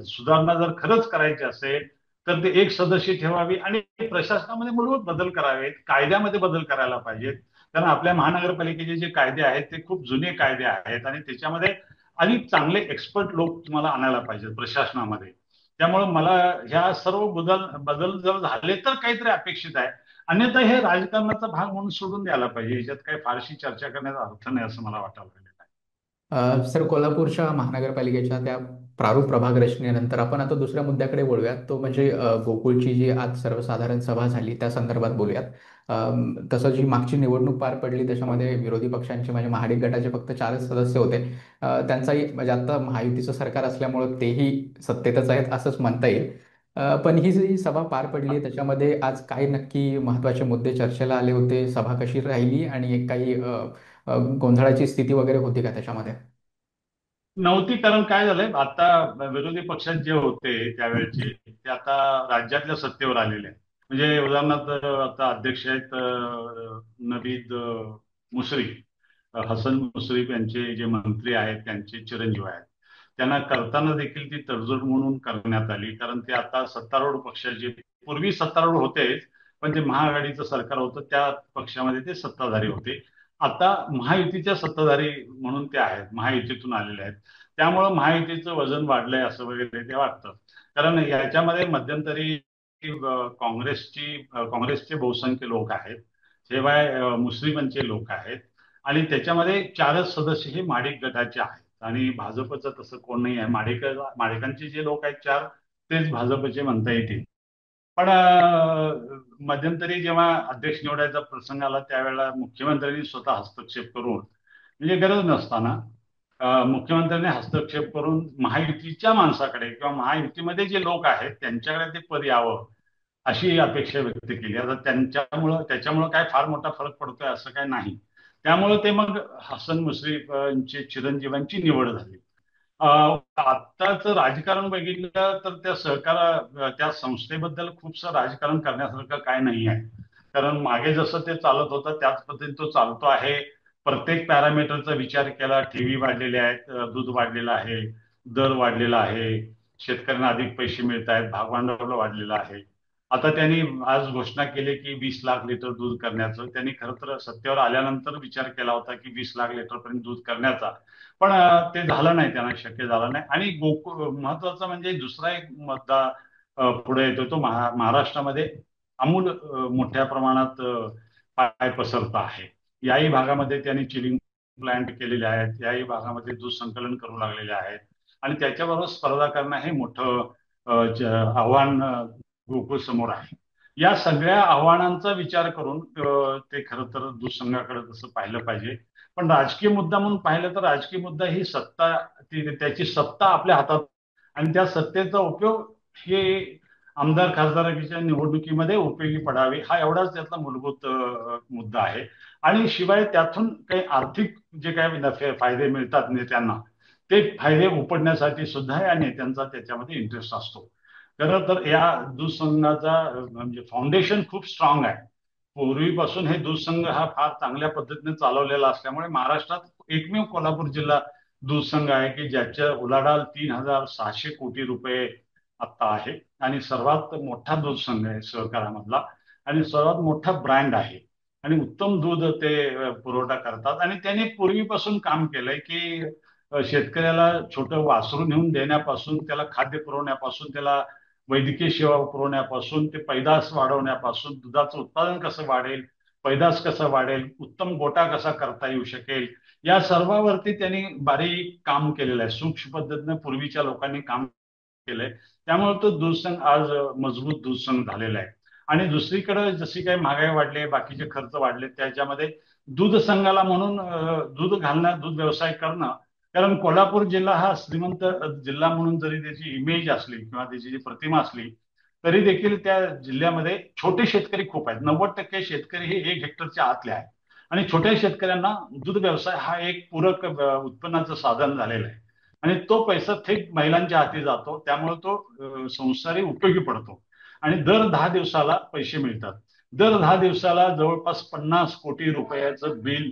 सुधारणा जर खरंच करायची असेल तर ते एक सदस्य ठेवावी आणि प्रशासनामध्ये मूलभूत बदल करावेत, कायद्यामध्ये बदल करायला पाहिजेत. कारण आपल्या महानगरपालिकेचे जे कायदे आहेत ते खूप जुने कायदे आहेत आणि त्याच्यामध्ये अधिक चांगले एक्सपर्ट लोक तुम्हाला आणायला पाहिजेत प्रशासनामध्ये. त्यामुळे मला ह्या सर्व बदल बदल जर झाले तर काहीतरी अपेक्षित आहे. अन्यथा हे राजकारणाचा भाग म्हणून सोडून द्यायला पाहिजे. याच्यात काही फारशी चर्चा करण्याचा अर्थ नाही असं मला वाटायला लागलेलं आहे. सर, कोल्हापूरच्या महानगरपालिकेच्या त्या प्रारूप प्रभाग रचनेनंतर आपण आता दुसऱ्या मुद्द्याकडे वळूयात. तो म्हणजे गोकुळची जी आज सर्वसाधारण सभा झाली त्या संदर्भात बोलूयात. तसं जी मागची निवडणूक पार पडली त्याच्यामध्ये विरोधी पक्षांचे म्हणजे महाडिक गटाचे फक्त 4च सदस्य होते. त्यांचाही म्हणजे आता महायुतीचं सरकार असल्यामुळं तेही सत्तेतच आहेत असंच म्हणता येईल. पण ही जी सभा पार पडली त्याच्यामध्ये आज काय नक्की महत्त्वाचे मुद्दे चर्चेला आले होते? सभा कशी राहिली आणि एक काही गोंधळाची स्थिती वगैरे होती का त्याच्यामध्ये? नव्हती, कारण काय झालंय आता विरोधी पक्षात जे होते त्यावेळेचे ते आता राज्यातल्या सत्तेवर आलेले आहेत. म्हणजे उदाहरणार्थ आता अध्यक्ष आहेत नवीद मुश्रीफ. हसन मुश्रीफ यांचे जे मंत्री आहेत त्यांचे चिरंजीव आहेत. त्यांना करताना देखील ती तडजोड म्हणून करण्यात आली, कारण ते आता सत्तारूढ पक्षाचे, पूर्वी सत्तारूढ होतेच, पण जे महाआघाडीचं सरकार होतं त्या पक्षामध्ये ते सत्ताधारी होते. आता महायुतीच्या सत्ताधारी म्हणून ते आहेत, महायुतीतून आलेले आहेत. त्यामुळं महायुतीचं वजन वाढलंय असं वगैरे ते वाटतं. कारण याच्यामध्ये मध्यंतरी काँग्रेसचे बहुसंख्य लोक आहेत, शिवाय मुस्लिमांचे लोक आहेत आणि त्याच्यामध्ये 4च सदस्य हे माडिक गटाचे आहेत आणि भाजपचं तसं कोण नाही आहे. माडिकांचे जे लोक आहेत 4, तेच भाजपचे म्हणता येतील. पण मध्यंतरी जेव्हा अध्यक्ष निवडायचा प्रसंग आला त्यावेळेला मुख्यमंत्र्यांनी स्वतः हस्तक्षेप करून, म्हणजे गरज नसताना मुख्यमंत्र्यांनी हस्तक्षेप करून महायुतीच्या माणसाकडे किंवा महायुतीमध्ये जे लोक आहेत त्यांच्याकडे ते पद यावं अशी अपेक्षा व्यक्त केली. आता त्याच्यामुळं काय फार मोठा फरक पडतोय असं काय नाही. त्यामुळे ते मग हसन मुश्रीफ चिरंजीवांची निवड झाली. आत्ताच राजकारण बघितलं तर त्या संस्थेबद्दल खूपसं राजकारण करण्यासारखं काय नाही आहे. कारण मागे जसं ते चालत होतं त्याच पद्धतीने तो चालतो आहे. प्रत्येक पॅरामीटरचा विचार केला. ठेवी वाढलेल्या आहेत, दूध वाढलेलं आहे, दर वाढलेला आहे, शेतकऱ्यांना अधिक पैसे मिळत आहेत, भागभांडवल वाढलेलं आहे. आता त्यांनी आज घोषणा केली की 20 लाख लिटर दूध करण्याचं. त्यांनी खरं तर सत्तेवर आल्यानंतर विचार केला होता की 20 लाख लिटर पर्यंत दूध करण्याचा. पण ते झालं नाही, त्यांना शक्य झालं नाही. आणि गोकुळ महत्वाचा म्हणजे दुसरा एक मुद्दा पुढे येतो तो महाराष्ट्रामध्ये अमूल मोठ्या प्रमाणात पाय पसरत आहे. याही भागामध्ये त्यांनी चिलिंग प्लांट केलेले आहेत, याही भागामध्ये दूध संकलन करू लागलेले आहेत आणि त्याच्याबरोबर स्पर्धा करणं हे मोठं आव्हान गोकुळ समोर आहे. या सगळ्या आव्हानांचा विचार करून ते खरं तर दूध संघाकडे तसं पाहिलं पाहिजे. पण राजकीय मुद्दा म्हणून पाहिलं तर राजकीय मुद्दा ही सत्ता, त्याची सत्ता आपल्या हातात आणि त्या सत्तेचा उपयोग हे आमदार खासदाराच्या निवडणुकीमध्ये उपयोगी पडावे हा एवढाच त्यातला मूलभूत मुद्दा आहे. आणि शिवाय त्यातून काही आर्थिक जे काही नफे फायदे मिळतात नेत्यांना, ते फायदे उपडण्यासाठी सुद्धा या नेत्यांचा त्याच्यामध्ये इंटरेस्ट असतो. खरं तर या दूध संघाचा म्हणजे फाउंडेशन खूप स्ट्रॉंग आहे. पूर्वीपासून हे दूध संघ हा फार चांगल्या पद्धतीने चालवलेला असल्यामुळे महाराष्ट्रात एकमेव कोल्हापूर जिल्हा दूध संघ आहे की ज्याच्या उलाढाल 3600 कोटी रुपये आता आहे आणि सर्वात मोठा दूध संघ आहे सहकारामधला आणि सर्वात मोठा ब्रँड आहे. आणि उत्तम दूध ते पुरवठा करतात. आणि त्यांनी पूर्वीपासून काम केलंय की शेतकऱ्याला छोटं वासरू नेऊन देण्यापासून, त्याला खाद्य पुरवण्यापासून, त्याला वैद्यकीय सेवा पुरवण्यापासून, ते पैदास वाढवण्यापासून, दुधाचं उत्पादन कसं वाढेल, पैदास कसा वाढेल, उत्तम गोटा कसा करता येऊ शकेल, या सर्वावरती त्यांनी बारीक काम केलेलं आहे. सूक्ष्म पद्धतीने पूर्वीच्या लोकांनी काम केलंय. त्यामुळे तो दूध संघ आज मजबूत दूध संघ झालेला आहे. आणि दुसरीकडे जशी काही महागाई वाढली, बाकीचे खर्च वाढले, त्याच्यामध्ये दूध संघाला म्हणून दूध घालणं, दूध व्यवसाय करणं. कारण कोल्हापूर जिल्हा हा श्रीमंत जिल्हा म्हणून जरी त्याची इमेज असली किंवा त्याची जी प्रतिमा असली, तरी देखील त्या जिल्ह्यामध्ये छोटे शेतकरी खूप आहेत. 90% शेतकरी हे 1 हेक्टरच्या आतले आहेत. आणि छोट्या शेतकऱ्यांना दूध व्यवसाय हा एक पूरक उत्पन्नाचं साधन झालेलं आहे. आणि तो पैसा थेट महिलांच्या हाती जातो, त्यामुळे तो संसारी उपयोगी पडतो. आणि दर 10 दिवसाला पैसे मिळतात. दर 10 दिवसाला जवळपास 50 कोटी रुपयाचं बिल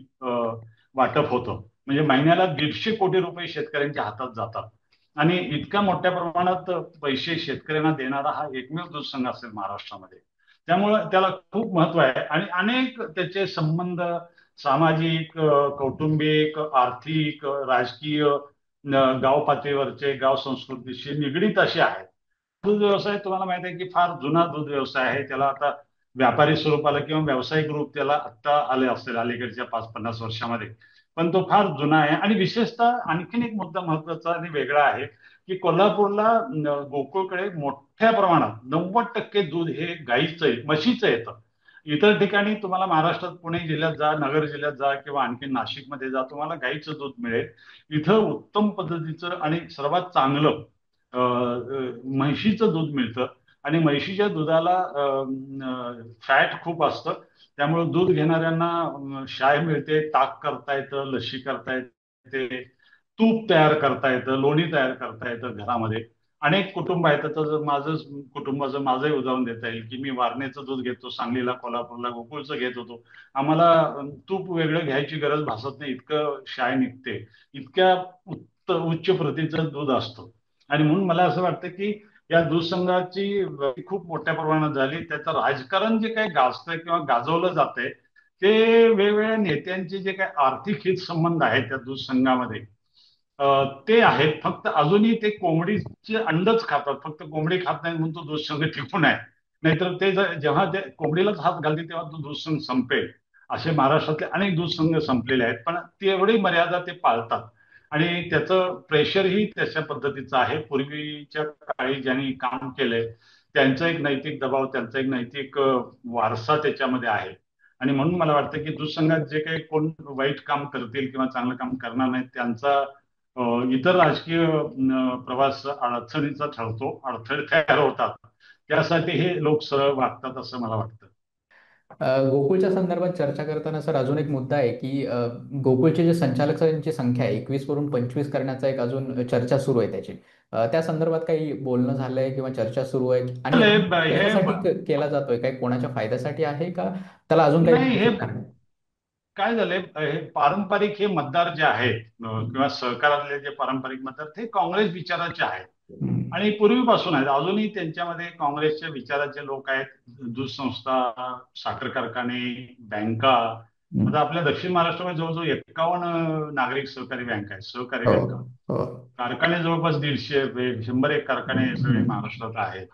वाटप होतं. म्हणजे महिन्याला 150 कोटी रुपये शेतकऱ्यांच्या हातात जातात. आणि इतक्या मोठ्या प्रमाणात पैसे शेतकऱ्यांना देणारा हा एकमेव दूध संघ असेल महाराष्ट्रामध्ये. त्यामुळं त्याला खूप महत्व आहे. आणि अनेक त्याचे संबंध सामाजिक, कौटुंबिक, आर्थिक, राजकीय, गाव पातळीवरचे, गाव संस्कृतीशी निगडीत असे आहेत. दूध व्यवसाय तुम्हाला माहिती आहे की फार जुना दूध व्यवसाय आहे. त्याला आता व्यापारी स्वरूपाला किंवा व्यावसायिक रूप त्याला आत्ता आले असेल अलीकडच्या 5-50 वर्षामध्ये. पण तो फार जुना आहे. आणि विशेषतः आणखीन एक मुद्दा महत्वाचा आणि वेगळा आहे की कोल्हापूरला गोकुळकडे मोठ्या प्रमाणात 90% दूध हे गाईचं आहे, म्हशीचं येतं. इतर ठिकाणी तुम्हाला महाराष्ट्रात पुणे जिल्ह्यात जा, नगर जिल्ह्यात जा किंवा आणखी नाशिकमध्ये जा, तुम्हाला गाईचं दूध मिळेल. इथं उत्तम पद्धतीचं आणि सर्वात चांगलं म्हशीचं दूध मिळतं. आणि म्हशीच्या दुधाला फॅट खूप असतं. त्यामुळे दूध घेणाऱ्यांना शाय मिळते, ताक करता येतं, लस्सी करता येते, तूप तयार करता येतं, लोणी तयार करता येतं घरामध्ये. अनेक कुटुंब आहेत. तर माझं कुटुंबाचं माझंही उदाहरण देता येईल की मी वारणेचं दूध घेतो, सांगलीला, कोल्हापूरला गोकुळचं घेत होतो. आम्हाला तूप वेगळं घ्यायची गरज भासत नाही, इतकं शाय निघते. इतक्या उच्च प्रतीचं दूध असतं. आणि म्हणून मला असं वाटतं की या दूध संघाची खूप मोठ्या प्रमाणात झाली. त्याचं राजकारण जे काही गाजतंय किंवा गाजवलं जातंय, ते वेगवेगळ्या नेत्यांचे जे काही आर्थिक हित संबंध आहेत त्या दूध संघामध्ये, ते आहेत. फक्त अजूनही ते कोंबडीचे अंडच खातात, फक्त कोंबडी खात नाही म्हणून तो दूध संघ टिकून आहे. नाहीतर ते जेव्हा ते कोंबडीलाच हात घालतील तेव्हा तो दूध संघ संपेल. असे महाराष्ट्रातले अनेक दूध संघ संपलेले आहेत, पण ती एवढी मर्यादा ते पाळतात. आणि त्याचं प्रेशरही तशा पद्धतीचं आहे. पूर्वीच्या काळी ज्यांनी काम केलंय त्यांचा एक नैतिक दबाव, त्यांचा एक नैतिक वारसा त्याच्यामध्ये आहे. आणि म्हणून मला वाटतं की दूध संघात जे काही कोण वाईट काम करतील किंवा चांगलं काम करणार नाहीत, त्यांचा इतर राजकीय प्रवास अडचणीचा ठरतो, अडथळे तयार होतात. त्यासाठी हे लोक सरळ वागतात असं मला वाटतं. गोकुळच्या संदर्भात चर्चा करताना सर अजून एक मुद्दा आहे की गोकुळचे जे संचालकांची संख्या आहे 21 वरून 25 करण्याचा एक अजून चर्चा सुरू आहे त्याची. त्या संदर्भात काही बोलणं झालंय किंवा चर्चा सुरू आहे आणि हे हे कशासाठी केला जातोय, काही कोणाच्या फायद्यासाठी आहे का त्याला अजून काही नाही, हे बेसिक कारण आहे? काय झालंय, हे पारंपरिक हे मतदार जे आहेत किंवा सहकारातले जे पारंपरिक मतदार, ते काँग्रेस विचाराचे आहेत. हम्म. आणि पूर्वीपासून आहेत. अजूनही त्यांच्यामध्ये काँग्रेसच्या विचाराचे लोक आहेत. दूध संस्था, साखर कारखाने, बँका. हम्म. आता आपल्या दक्षिण महाराष्ट्रामध्ये जवळजवळ 51 नागरिक सहकारी बँक आहेत, सहकारी हो. बँका. हो. कारखाने जवळपास 150, 100 एक कारखाने सगळे हम्म. महाराष्ट्रात आहेत.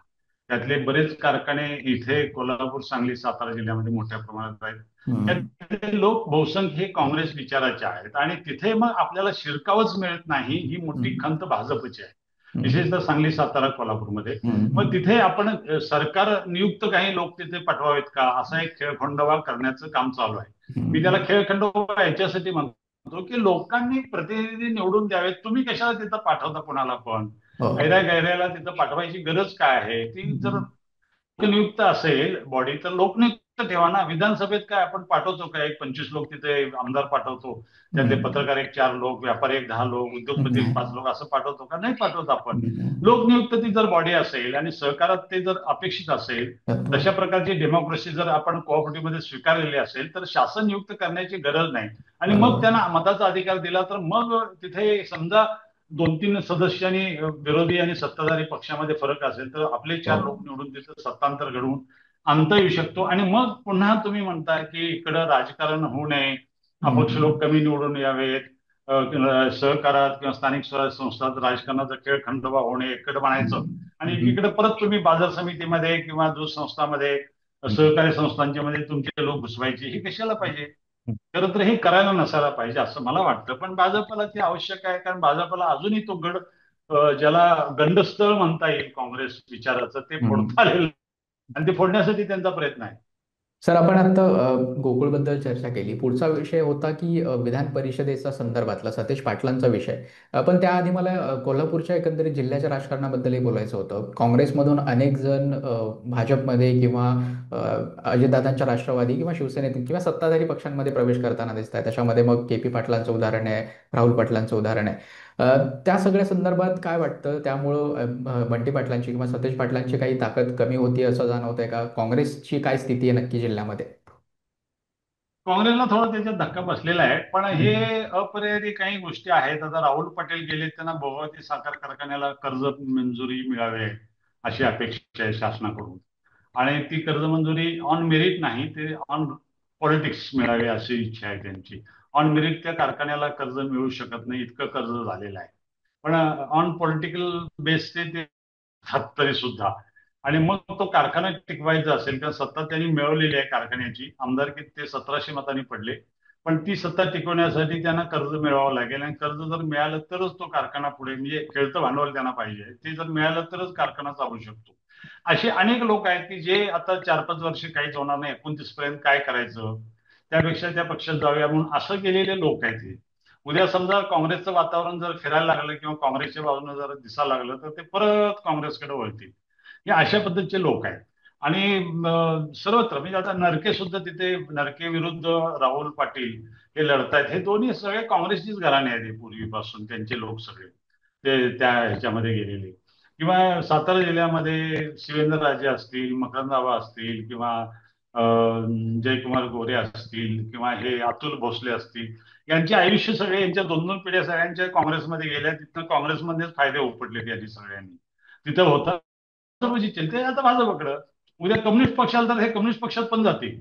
त्यातले बरेच कारखाने इथे कोल्हापूर, सांगली, सातारा जिल्ह्यामध्ये मोठ्या प्रमाणात आहेत. हम्म. त्यातले लोक बहुसंख्य हे काँग्रेस विचाराचे आहेत. आणि तिथे मग आपल्याला शिरकावच मिळत नाही, ही मोठी हम्म. खंत भाजपची आहे. हम्म. विशेषतः सांगली, सातारा, कोल्हापूरमध्ये. मग हम्म. तिथे आपण सरकार नियुक्त काही लोक तिथे पाठवावेत का, असा एक खेळखंडोबा करण्याचं काम चालू आहे. मी त्याला हम्म. खेळखंडोबा याच्यासाठी म्हणतो की लोकांनी प्रतिनिधी निवडून द्यावेत. तुम्ही कशाला तिथं पाठवता कोणाला पण? हो. ऐऱ्या गैऱ्याला तिथं पाठवायची गरज काय आहे? ती जर हम्म. लोकनियुक्त असेल बॉडी, तर लोकनियुक्त ठेवा ना. विधानसभेत काय आपण पाठवतो काय, एक 25 लोक तिथे आमदार पाठवतो, त्यातले हम्म. पत्रकार एक 4 लोक, व्यापारी एक 10 लोक, उद्योगपती एक नाही. 5 लोक, असं पाठवतो का? नाही पाठवत आपण. हम्म. लोकनियुक्त ती जर बॉडी असेल आणि सहकारात ते जर अपेक्षित असेल, तत्व. तशा प्रकारची डेमोक्रेसी जर आपण कोऑपरेटिव्ह मध्ये स्वीकारलेली असेल, तर शासन नियुक्त करण्याची गरज नाही. आणि मग बरोबर. त्यांना मताचा अधिकार दिला तर मग तिथे समजा 2-3 सदस्यांनी विरोधी आणि सत्ताधारी पक्षामध्ये फरक असेल, तर आपले हो. 4 लोक निवडून तिथं सत्तांतर घडवून अंत येऊ शकतो. आणि मग पुन्हा तुम्ही म्हणता की इकडं राजकारण होऊ नये, अपक्ष हम्म. लोक कमी निवडून यावेत, सहकारात किंवा स्थानिक स्वराज्य संस्थात राजकारणाचा खेळ खंडोबा होणे इकडे म्हणायचं, आणि हम्म. एकीकडे परत तुम्ही बाजार समितीमध्ये किंवा दूध संस्थांमध्ये, हम्म. सहकारी संस्थांच्या मध्ये तुमचे लोक घुसवायचे, हे कशाला पाहिजे? हम्म. खरं तर हे करायला नसायला पाहिजे असं मला वाटतं. पण भाजपला ते आवश्यक आहे, कारण भाजपला अजूनही तो गड, ज्याला गंडस्थळ म्हणता येईल काँग्रेस विचाराचं, ते हम्म. फोडता आलेलं, आणि ते फोडण्यासाठी त्यांचा प्रयत्न आहे. सर, आपण आता गोकुळबद्दल चर्चा केली. पुढचा विषय होता की विधान परिषदेचा संदर्भातला सतेज पाटलांचा विषय. पण त्याआधी मला कोल्हापूरच्या एकंदरीत जिल्ह्याच्या राजकारणाबद्दलही बोलायचं होतं. काँग्रेसमधून अनेक जण भाजपमध्ये किंवा अजितदादांच्या राष्ट्रवादी किंवा शिवसेनेत किंवा सत्ताधारी पक्षांमध्ये प्रवेश करताना दिसत आहे. त्याच्यामध्ये मग के पी पाटलांचं उदाहरण आहे, राहुल पाटलांचं उदाहरण आहे. त्या सगळ्या संदर्भात काय वाटतं? त्यामुळं बंटी पाटलांची किंवा सतेज पाटलांची काही ताकद कमी होती असं जाणवतंय का? काँग्रेसची काय स्थिती आहे नक्की जिल्ह्यामध्ये? काँग्रेसला थोडा त्याच्यात धक्का बसलेला आहे, पण हे हम्म. अपरिहार्य काही गोष्टी आहेत. आता राहुल पटेल गेले, त्यांना भोगावती साखर कारखान्याला कर्ज मंजुरी मिळावे अशी अपेक्षा आहे शासनाकडून. आणि ती कर्ज मंजुरी ऑन मेरिट नाही, ते ऑन पॉलिटिक्स मिळावे अशी इच्छा आहे त्यांची. ऑन मेरिट त्या कारखान्याला कर्ज मिळू शकत नाही, इतकं कर्ज झालेलं आहे. पण ऑन पॉलिटिकल बेस ते तरी सुद्धा. आणि मग तो कारखाना टिकवायचा असेल, कारण सत्ता त्यांनी मिळवलेली आहे कारखान्याची, आमदारकीत ते 1700 मतांनी पडले. पण ती सत्ता टिकवण्यासाठी त्यांना कर्ज मिळवावं लागेल, आणि कर्ज जर मिळालं तरच तो कारखाना पुढे, म्हणजे खेळतं भांडवल त्यांना पाहिजे, ते जर मिळालं तरच कारखाना चालू शकतो. असे अनेक लोक आहेत की जे आता 4-5 वर्ष काहीच होणार नाही, 29 पर्यंत काय करायचं, त्यापेक्षा त्या पक्षात जाऊया म्हणून असं गेलेले लोक आहेत हे. उद्या समजा काँग्रेसचं वातावरण जर फिरायला लागलं किंवा काँग्रेसच्या बाजूने जर दिसायला लागलं, तर ते परत काँग्रेसकडे वळतील. हे अशा पद्धतीचे लोक आहेत. आणि सर्वत्र म्हणजे आता नरके सुद्धा तिथे, नरके विरुद्ध राहुल पाटील हे लढतायत. हे दोन्ही सगळे काँग्रेसचीच घराणे आहेत, हे पूर्वीपासून त्यांचे लोक सगळे ते त्या ह्याच्यामध्ये गेलेले. किंवा सातारा जिल्ह्यामध्ये शिवेंद्रराजे असतील, मकरंदाबा असतील, किंवा जयकुमार गोरे असतील, किंवा हे अतुल भोसले असतील, यांचे आयुष्य सगळे, यांच्या 2-2 पिढ्या सगळ्यांच्या काँग्रेसमध्ये गेल्या. तिथं काँग्रेसमध्येच फायदे उपटले त्यांनी सगळ्यांनी. तिथं होतं जितेल ते आता भाजपकडं. उद्या कम्युनिस्ट पक्षाला तर हे कम्युनिस्ट पक्षात पण जातील,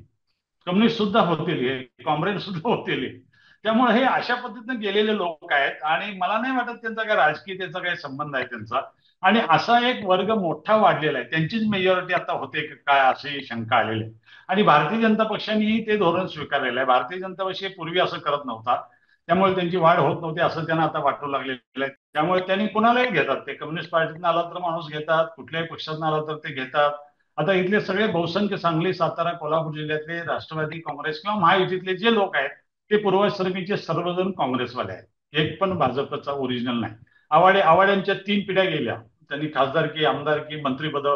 कम्युनिस्ट सुद्धा होतील, हे कॉम्रेड सुद्धा होतील हे. त्यामुळे हे अशा पद्धतीने गेलेले लोक आहेत, आणि मला नाही वाटत त्यांचा काय राजकीय त्याचा काही संबंध आहे त्यांचा. आणि असा एक वर्ग मोठा वाढलेला आहे, त्यांचीच मेजॉरिटी आता होते का काय अशी शंका आलेली आहे. आणि भारतीय जनता पक्षानेही ते धोरण स्वीकारलेलं आहे. भारतीय जनता पक्ष पूर्वी असं करत नव्हता, त्यामुळे त्यांची वाढ होत नव्हती असं त्यांना आता वाटू लागलेलं आहे. त्यामुळे त्यांनी कुणालाही घेतात, ते कम्युनिस्ट पार्टीतनं आला तर माणूस घेतात, कुठल्याही पक्षातून आला तर ते घेतात. आता इथले सगळे बहुसंख्य सांगली, सातारा, कोल्हापूर जिल्ह्यातले राष्ट्रवादी काँग्रेस किंवा महायुतीतले जे लोक आहेत, ते पूर्वाश्रमीचे सर्वजण काँग्रेसवाले आहेत. एक पण भाजपचा ओरिजिनल नाही. आवाड्यांच्या 3 पिढ्या गेल्या, त्यांनी खासदारकी, आमदारकी, मंत्रीपद,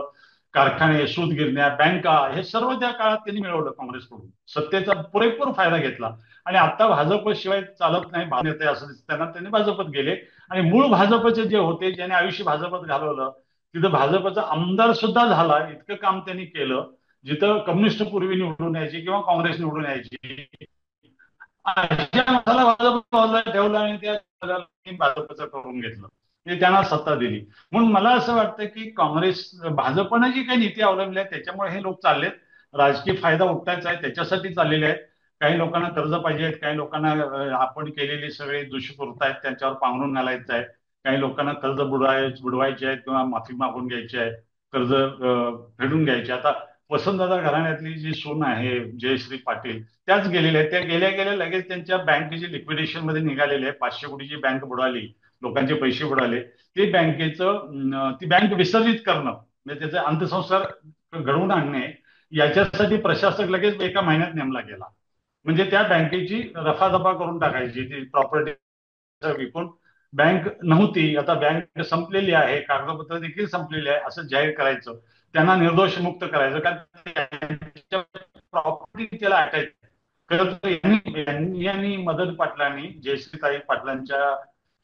कारखाने, सूतगिरण्या, बँका, हे सर्व त्या काळात त्यांनी मिळवलं काँग्रेसकडून. सत्तेचा पुरेपूर फायदा घेतला. आणि आता भाजप शिवाय चालत नाही, भान येते असं दिसताना त्यांनी भाजपत गेले. आणि मूळ भाजपचे जे होते, ज्याने आयुष्य भाजपत घालवलं, तिथं भाजपचा आमदार सुद्धा झाला, इतकं काम त्यांनी केलं. जिथं कम्युनिस्ट पूर्वी निवडून यायची किंवा काँग्रेस निवडून यायची, अशा माणसाला भाजप बाजूला ठेवलं आणि त्या भाजपचं करून घेतलं, ते त्यांना सत्ता दिली. म्हणून मला असं वाटतं की काँग्रेस, भाजपनं जी काही नीती अवलंबली आहे त्याच्यामुळे हे लोक चाललेत. राजकीय फायदा उठवायचा आहे त्याच्यासाठी चाललेले आहेत. काही लोकांना कर्ज पाहिजेत, काही लोकांना आपण केलेली सगळे दुष्कृत आहेत त्यांच्यावर पांघरून घालायचं आहे, काही लोकांना कर्ज बुडवायचे आहेत किंवा माफी मागून घ्यायची आहे, कर्ज फेडून घ्यायचे. आता वसंतदादा घराण्यातली जी सून आहे जयश्री पाटील, त्याच गेलेल्या आहेत. त्या गेल्या गेल्या लगेच त्यांच्या बँकेची लिक्विडेशन मध्ये निघालेले आहे. 500 कोटीची बँक बुडाली, लोकांचे पैसे बुडाले. ते बँकेचं, ती बँक विसर्जित करणं, म्हणजे त्याचे अंत्यसंस्कार घडवून आणणे, याच्यासाठी प्रशासक लगेच एका महिन्यात नेमला गेला. म्हणजे त्या बँकेची रफादफा करून टाकायची, ती प्रॉपर्टी विकून. बँक नव्हती, आता बँक संपलेली आहे, कागदपत्र देखील संपलेली आहे असं जाहीर करायचं, त्यांना निर्दोष मुक्त करायचं, कारण प्रॉपर्टी त्याला अटॅच. खरं तर यांनी मदन पाटलांनी, जयश्रीताई पाटलांच्या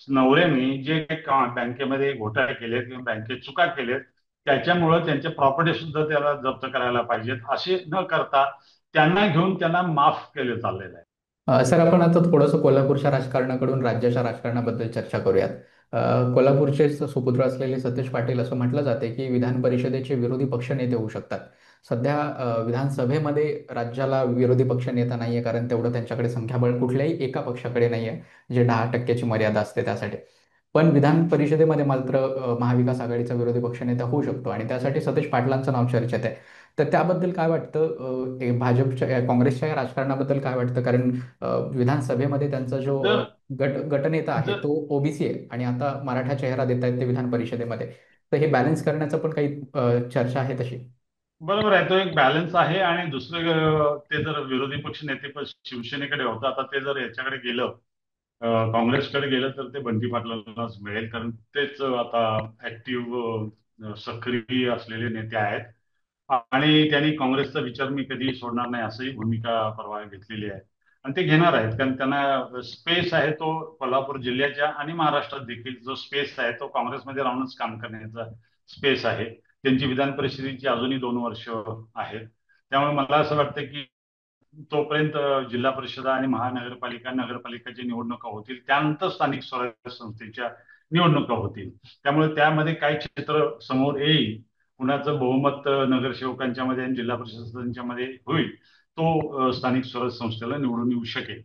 नवऱ्याने जे काही बँकेमध्ये घोटाळे केले किंवा बँकेत चुका केल्यात, त्याच्यामुळं त्यांच्या प्रॉपर्टी सुद्धा त्याला जप्त करायला पाहिजेत. असे न करता त्यांना घेऊन त्यांना माफ केलं चाललेलं आहे. सर, आपण आता थोडंसं कोल्हापूरच्या राजकारणाकडून राज्याच्या राजकारणाबद्दल चर्चा करूयात. कोल्हापूरचे सुपुत्र असलेले सतेज पाटील असं म्हटलं जाते की विधान परिषदेचे विरोधी पक्षनेते होऊ शकतात. सध्या विधानसभेमध्ये राज्याला विरोधी पक्ष नेता नाहीये, कारण तेवढं त्यांच्याकडे संख्याबळ कुठल्याही एका पक्षाकडे नाहीये, जे 10%ची मर्यादा असते त्यासाठी. पण विधान परिषदेमध्ये मात्र महाविकास आघाडीचा विरोधी पक्षनेता होऊ शकतो आणि त्यासाठी सतेज पाटलांचं नाव चर्चेत आहे. तर त्याबद्दल काय वाटतं? भाजपच्या काँग्रेसच्या या राजकारणाबद्दल काय वाटतं? कारण विधानसभेमध्ये त्यांचा जो जर गटनेता आहे जर तो ओबीसी आहे आणि आता मराठा चेहरा देत आहेत ते विधान परिषदेमध्ये. तर हे बॅलन्स करण्याचं पण काही चर्चा आहे तशी. बरोबर आहे, तो एक बॅलन्स आहे. आणि दुसरं ते जर विरोधी पक्ष नेतेपद शिवसेनेकडे होतं, आता ते जर याच्याकडे गेलं, काँग्रेसकडे गेलं, तर ते बंटी पाटलांनाच मिळेल, कारण तेच आता ऍक्टिव्ह सक्रिय असलेले नेते आहेत. आणि त्यांनी काँग्रेसचा विचार मी कधी सोडणार नाही असंही भूमिका परवा घेतलेली आहे. आणि ते घेणार आहेत, कारण त्यांना स्पेस आहे तो कोल्हापूर जिल्ह्याच्या आणि महाराष्ट्रात देखील जो स्पेस आहे तो काँग्रेसमध्ये राहूनच काम करण्याचा स्पेस आहे. त्यांची विधान परिषदेची अजूनही 2 वर्ष आहेत. त्यामुळे मला असं वाटतं की तोपर्यंत जिल्हा परिषदा आणि महानगरपालिका नगरपालिकाच्या निवडणुका होतील, त्यानंतर स्थानिक स्वराज्य संस्थेच्या निवडणुका होतील. त्यामुळे त्यामध्ये काय चित्र समोर येईल, कुणाचं बहुमत नगरसेवकांच्या मध्ये आणि जिल्हा परिषदांच्या मध्ये होईल, तो स्थानिक स्वराज्य संस्थेला निवडून येऊ शकेल.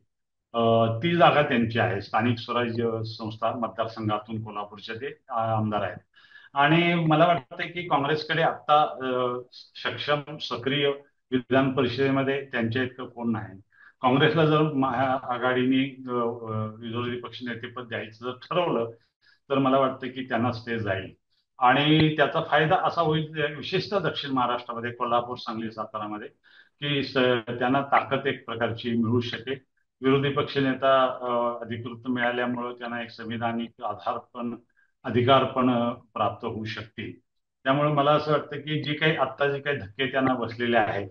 ती जागा त्यांची आहे. स्थानिक स्वराज्य संस्था मतदारसंघातून कोल्हापूरचे ते आमदार आहेत. आणि मला वाटतं की काँग्रेसकडे आता सक्षम सक्रिय विधान परिषदेमध्ये त्यांच्या इतकं कोण नाही. काँग्रेसला जर महाआघाडीने विरोधी पक्ष नेतेपद द्यायचं जर ठरवलं, तर मला वाटतं की त्यांनाच ते जाईल. आणि त्याचा फायदा असा होईल, विशेषतः दक्षिण महाराष्ट्रामध्ये कोल्हापूर, सांगली, सातारामध्ये, की त्यांना ताकद एक प्रकारची मिळू शकेल. विरोधी पक्षनेता अधिकृत मिळाल्यामुळं त्यांना एक संविधानिक आधार पण, अधिकार पण प्राप्त होऊ शकतील. त्यामुळे मला असं वाटतं की जे काही धक्के त्यांना बसलेले आहेत,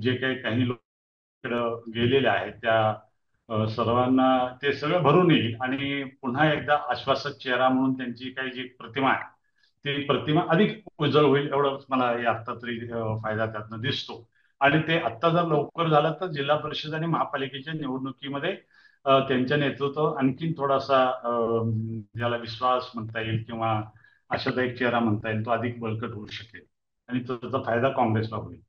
जे काही लोक गेलेले आहेत, त्या सर्वांना ते सगळं भरून येईल आणि पुन्हा एकदा आश्वासक चेहरा म्हणून त्यांची काही जी प्रतिमा आहे, ती प्रतिमा अधिक उजळ होईल, एवढंच मला या आता तरी फायदा त्यातनं दिसतो. आणि ते आत्ता जर लवकर झालं तर जिल्हा परिषद आणि महापालिकेच्या निवडणुकीमध्ये त्यांच्या नेतृत्व आणखीन थोडासा ज्याला विश्वास म्हणता येईल किंवा आशादायक चेहरा म्हणता येईल, तो अधिक बळकट होऊ शकेल आणि त्याचा फायदा काँग्रेसला होईल.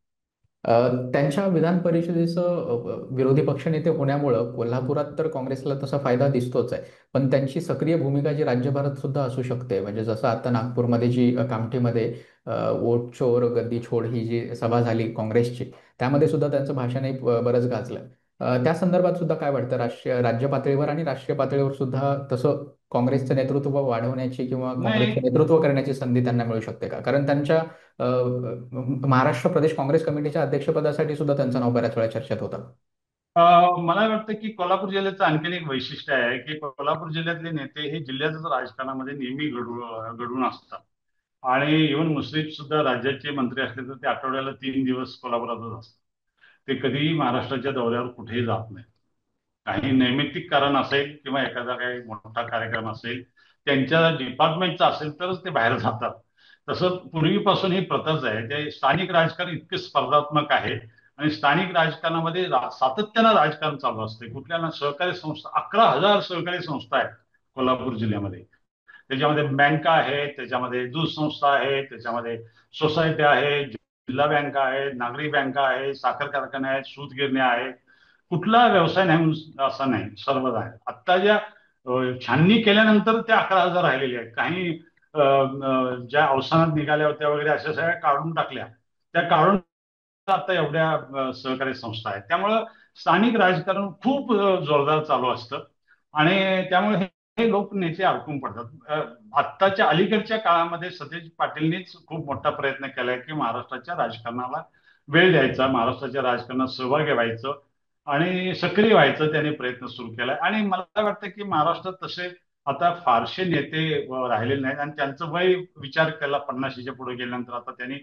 त्यांच्या विधान परिषदेचं विरोधी पक्षनेते होण्यामुळं कोल्हापुरात तर काँग्रेसला तसा फायदा दिसतोच आहे. पण त्यांची सक्रिय भूमिका जी राज्यभरात सुद्धा असू शकते. म्हणजे जसं आता नागपूरमध्ये जी कामठीमध्ये वोट चोर गद्दी छोड ही जी सभा झाली काँग्रेसची, त्यामध्ये सुद्धा त्यांचं भाषणही बरंच गाजलं. त्या संदर्भात सुद्धा काय वाटतं? राज्य पातळीवर आणि राष्ट्रीय पातळीवर सुद्धा तसं काँग्रेसचं नेतृत्व वाढवण्याची किंवा नाही, काँग्रेसचं नेतृत्व करण्याची संधी त्यांना मिळू शकते का? कारण त्यांच्या महाराष्ट्र प्रदेश काँग्रेस कमिटीच्या अध्यक्षपदासाठी सुद्धा त्यांचं नाव बऱ्याच वेळा चर्चेत होतं. मला वाटतं की कोल्हापूर जिल्ह्याचं आणखीन एक वैशिष्ट्य आहे की कोल्हापूर जिल्ह्यातले नेते हे जिल्ह्याच्याच राजकारणामध्ये नेहमी घडून असतात. आणि इव्हन मुश्रीफ सुद्धा राज्याचे मंत्री असले तर ते आठवड्याला 3 दिवस कोल्हापुरातच असतात. ते कधीही महाराष्ट्राच्या दौऱ्यावर कुठेही जात नाही. काही नैमित्तिक कारण असेल किंवा एखादा काही मोठा कार्यक्रम असेल, त्यांच्या डिपार्टमेंटचा असेल तरच ते बाहेर जातात. तसं पूर्वीपासून ही प्रथाच आहे. ते स्थानिक राजकारण इतके स्पर्धात्मक आहे आणि स्थानिक राजकारणामध्ये सातत्यानं राजकारण चालू असते. कुठल्या सहकारी संस्था, 11,000 सहकारी संस्था आहेत कोल्हापूर जिल्ह्यामध्ये. त्याच्यामध्ये बँका आहेत, त्याच्यामध्ये दूध संस्था आहे, त्याच्यामध्ये सोसायट्या आहेत, जिल्हा बँका आहेत, नागरी बँका आहेत, साखर कारखाने आहेत, सूतगिरण्या आहेत. कुठला व्यवसाय नाही असा नाही, सर्वच आहे. आत्ता ज्या छाननी केल्यानंतर त्या 11,000 राहिलेल्या आहेत. काही ज्या अवसानात निघाल्या होत्या वगैरे अशा सगळ्या काढून टाकल्या. त्या काढून आता एवढ्या सहकारी संस्था आहेत. त्यामुळं स्थानिक राजकारण खूप जोरदार चालू असतं. आणि त्यामुळे हे लोक नेते अडकून पडतात. आत्ताच्या अलीकडच्या काळामध्ये सतेज पाटीलनीच खूप मोठा प्रयत्न केलाय की महाराष्ट्राच्या राजकारणाला वेळ द्यायचा, महाराष्ट्राच्या राजकारणात सहभागी व्हायचं आणि सक्रिय व्हायचं त्याने प्रयत्न सुरू केलाय. आणि मला वाटतं की महाराष्ट्रात तसे आता फारसे नेते राहिलेले नाहीत आणि त्यांचं वय विचार केला 50च्या पुढे गेल्यानंतर आता त्यांनी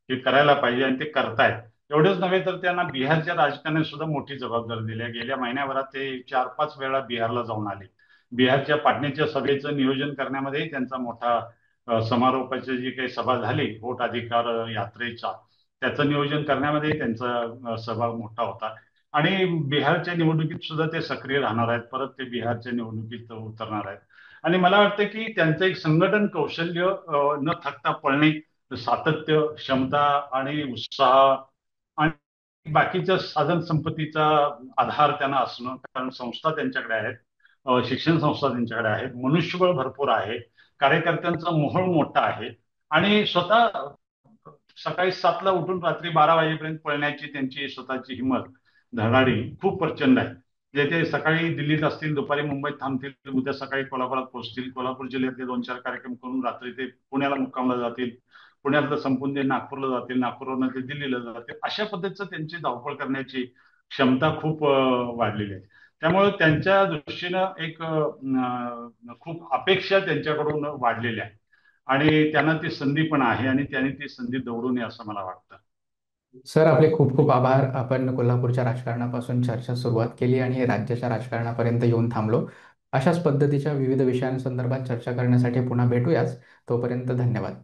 हे करायला पाहिजे आणि ते करतायत. एवढंच नव्हे तर त्यांना बिहारच्या राजकारणाने सुद्धा मोठी जबाबदारी दिली आहे. गेल्या महिन्याभरात ते 4-5 वेळा बिहारला जाऊन आले. बिहारच्या पाटणेच्या सभेचं नियोजन करण्यामध्ये त्यांचा मोठा समारोपाची जी काही सभा झाली व्होट अधिकार यात्रेचा, त्याचं नियोजन करण्यामध्ये त्यांचा सहभाग मोठा होता. आणि बिहारच्या निवडणुकीत सुद्धा ते सक्रिय राहणार आहेत. परत ते बिहारच्या निवडणुकीत उतरणार आहेत. आणि मला वाटतं की त्यांचं एक संघटन कौशल्य, न थकता पळणे, सातत्य, क्षमता आणि उत्साह आणि बाकीच्या साधन संपत्तीचा आधार त्यांना असणं, कारण संस्था त्यांच्याकडे आहेत, शिक्षण संस्था त्यांच्याकडे आहेत, मनुष्यबळ भरपूर आहे, कार्यकर्त्यांचा मोहोळ मोठा आहे आणि स्वतः सकाळी 7ला उठून रात्री 12 वाजेपर्यंत पळण्याची त्यांची स्वतःची हिंमत, धडाडी खूप प्रचंड आहे. जे ते सकाळी दिल्लीत असतील, दुपारी मुंबईत थांबतील, उद्या सकाळी कोल्हापुरात पोहोचतील, कोल्हापूर जिल्ह्यातले 2-4 कार्यक्रम करून रात्री ते पुण्याला मुक्कामला जातील, पुण्यातलं संपून ते नागपूरला जातील, नागपूरवरून ते दिल्लीला जातील. अशा पद्धतीचं त्यांची धावपळ करण्याची क्षमता खूप वाढलेली आहे. त्यामुळे त्यांच्या दृष्टीनं एक खूप अपेक्षा त्यांच्याकडून वाढलेल्या आहे आणि त्यांना ती संधी पण आहे आणि त्यांनी ती संधी दवडू नये असं मला वाटतं. सर, आपले खूप खूप आभार. आपण कोल्हापूरच्या राजकारणापासून चर्चा सुरुवात केली आणि राज्याच्या राजकारणापर्यंत येऊन थांबलो. अशाच पद्धतीच्या विविध विषयांसंदर्भात चर्चा करण्यासाठी पुन्हा भेटूयाच. तोपर्यंत धन्यवाद.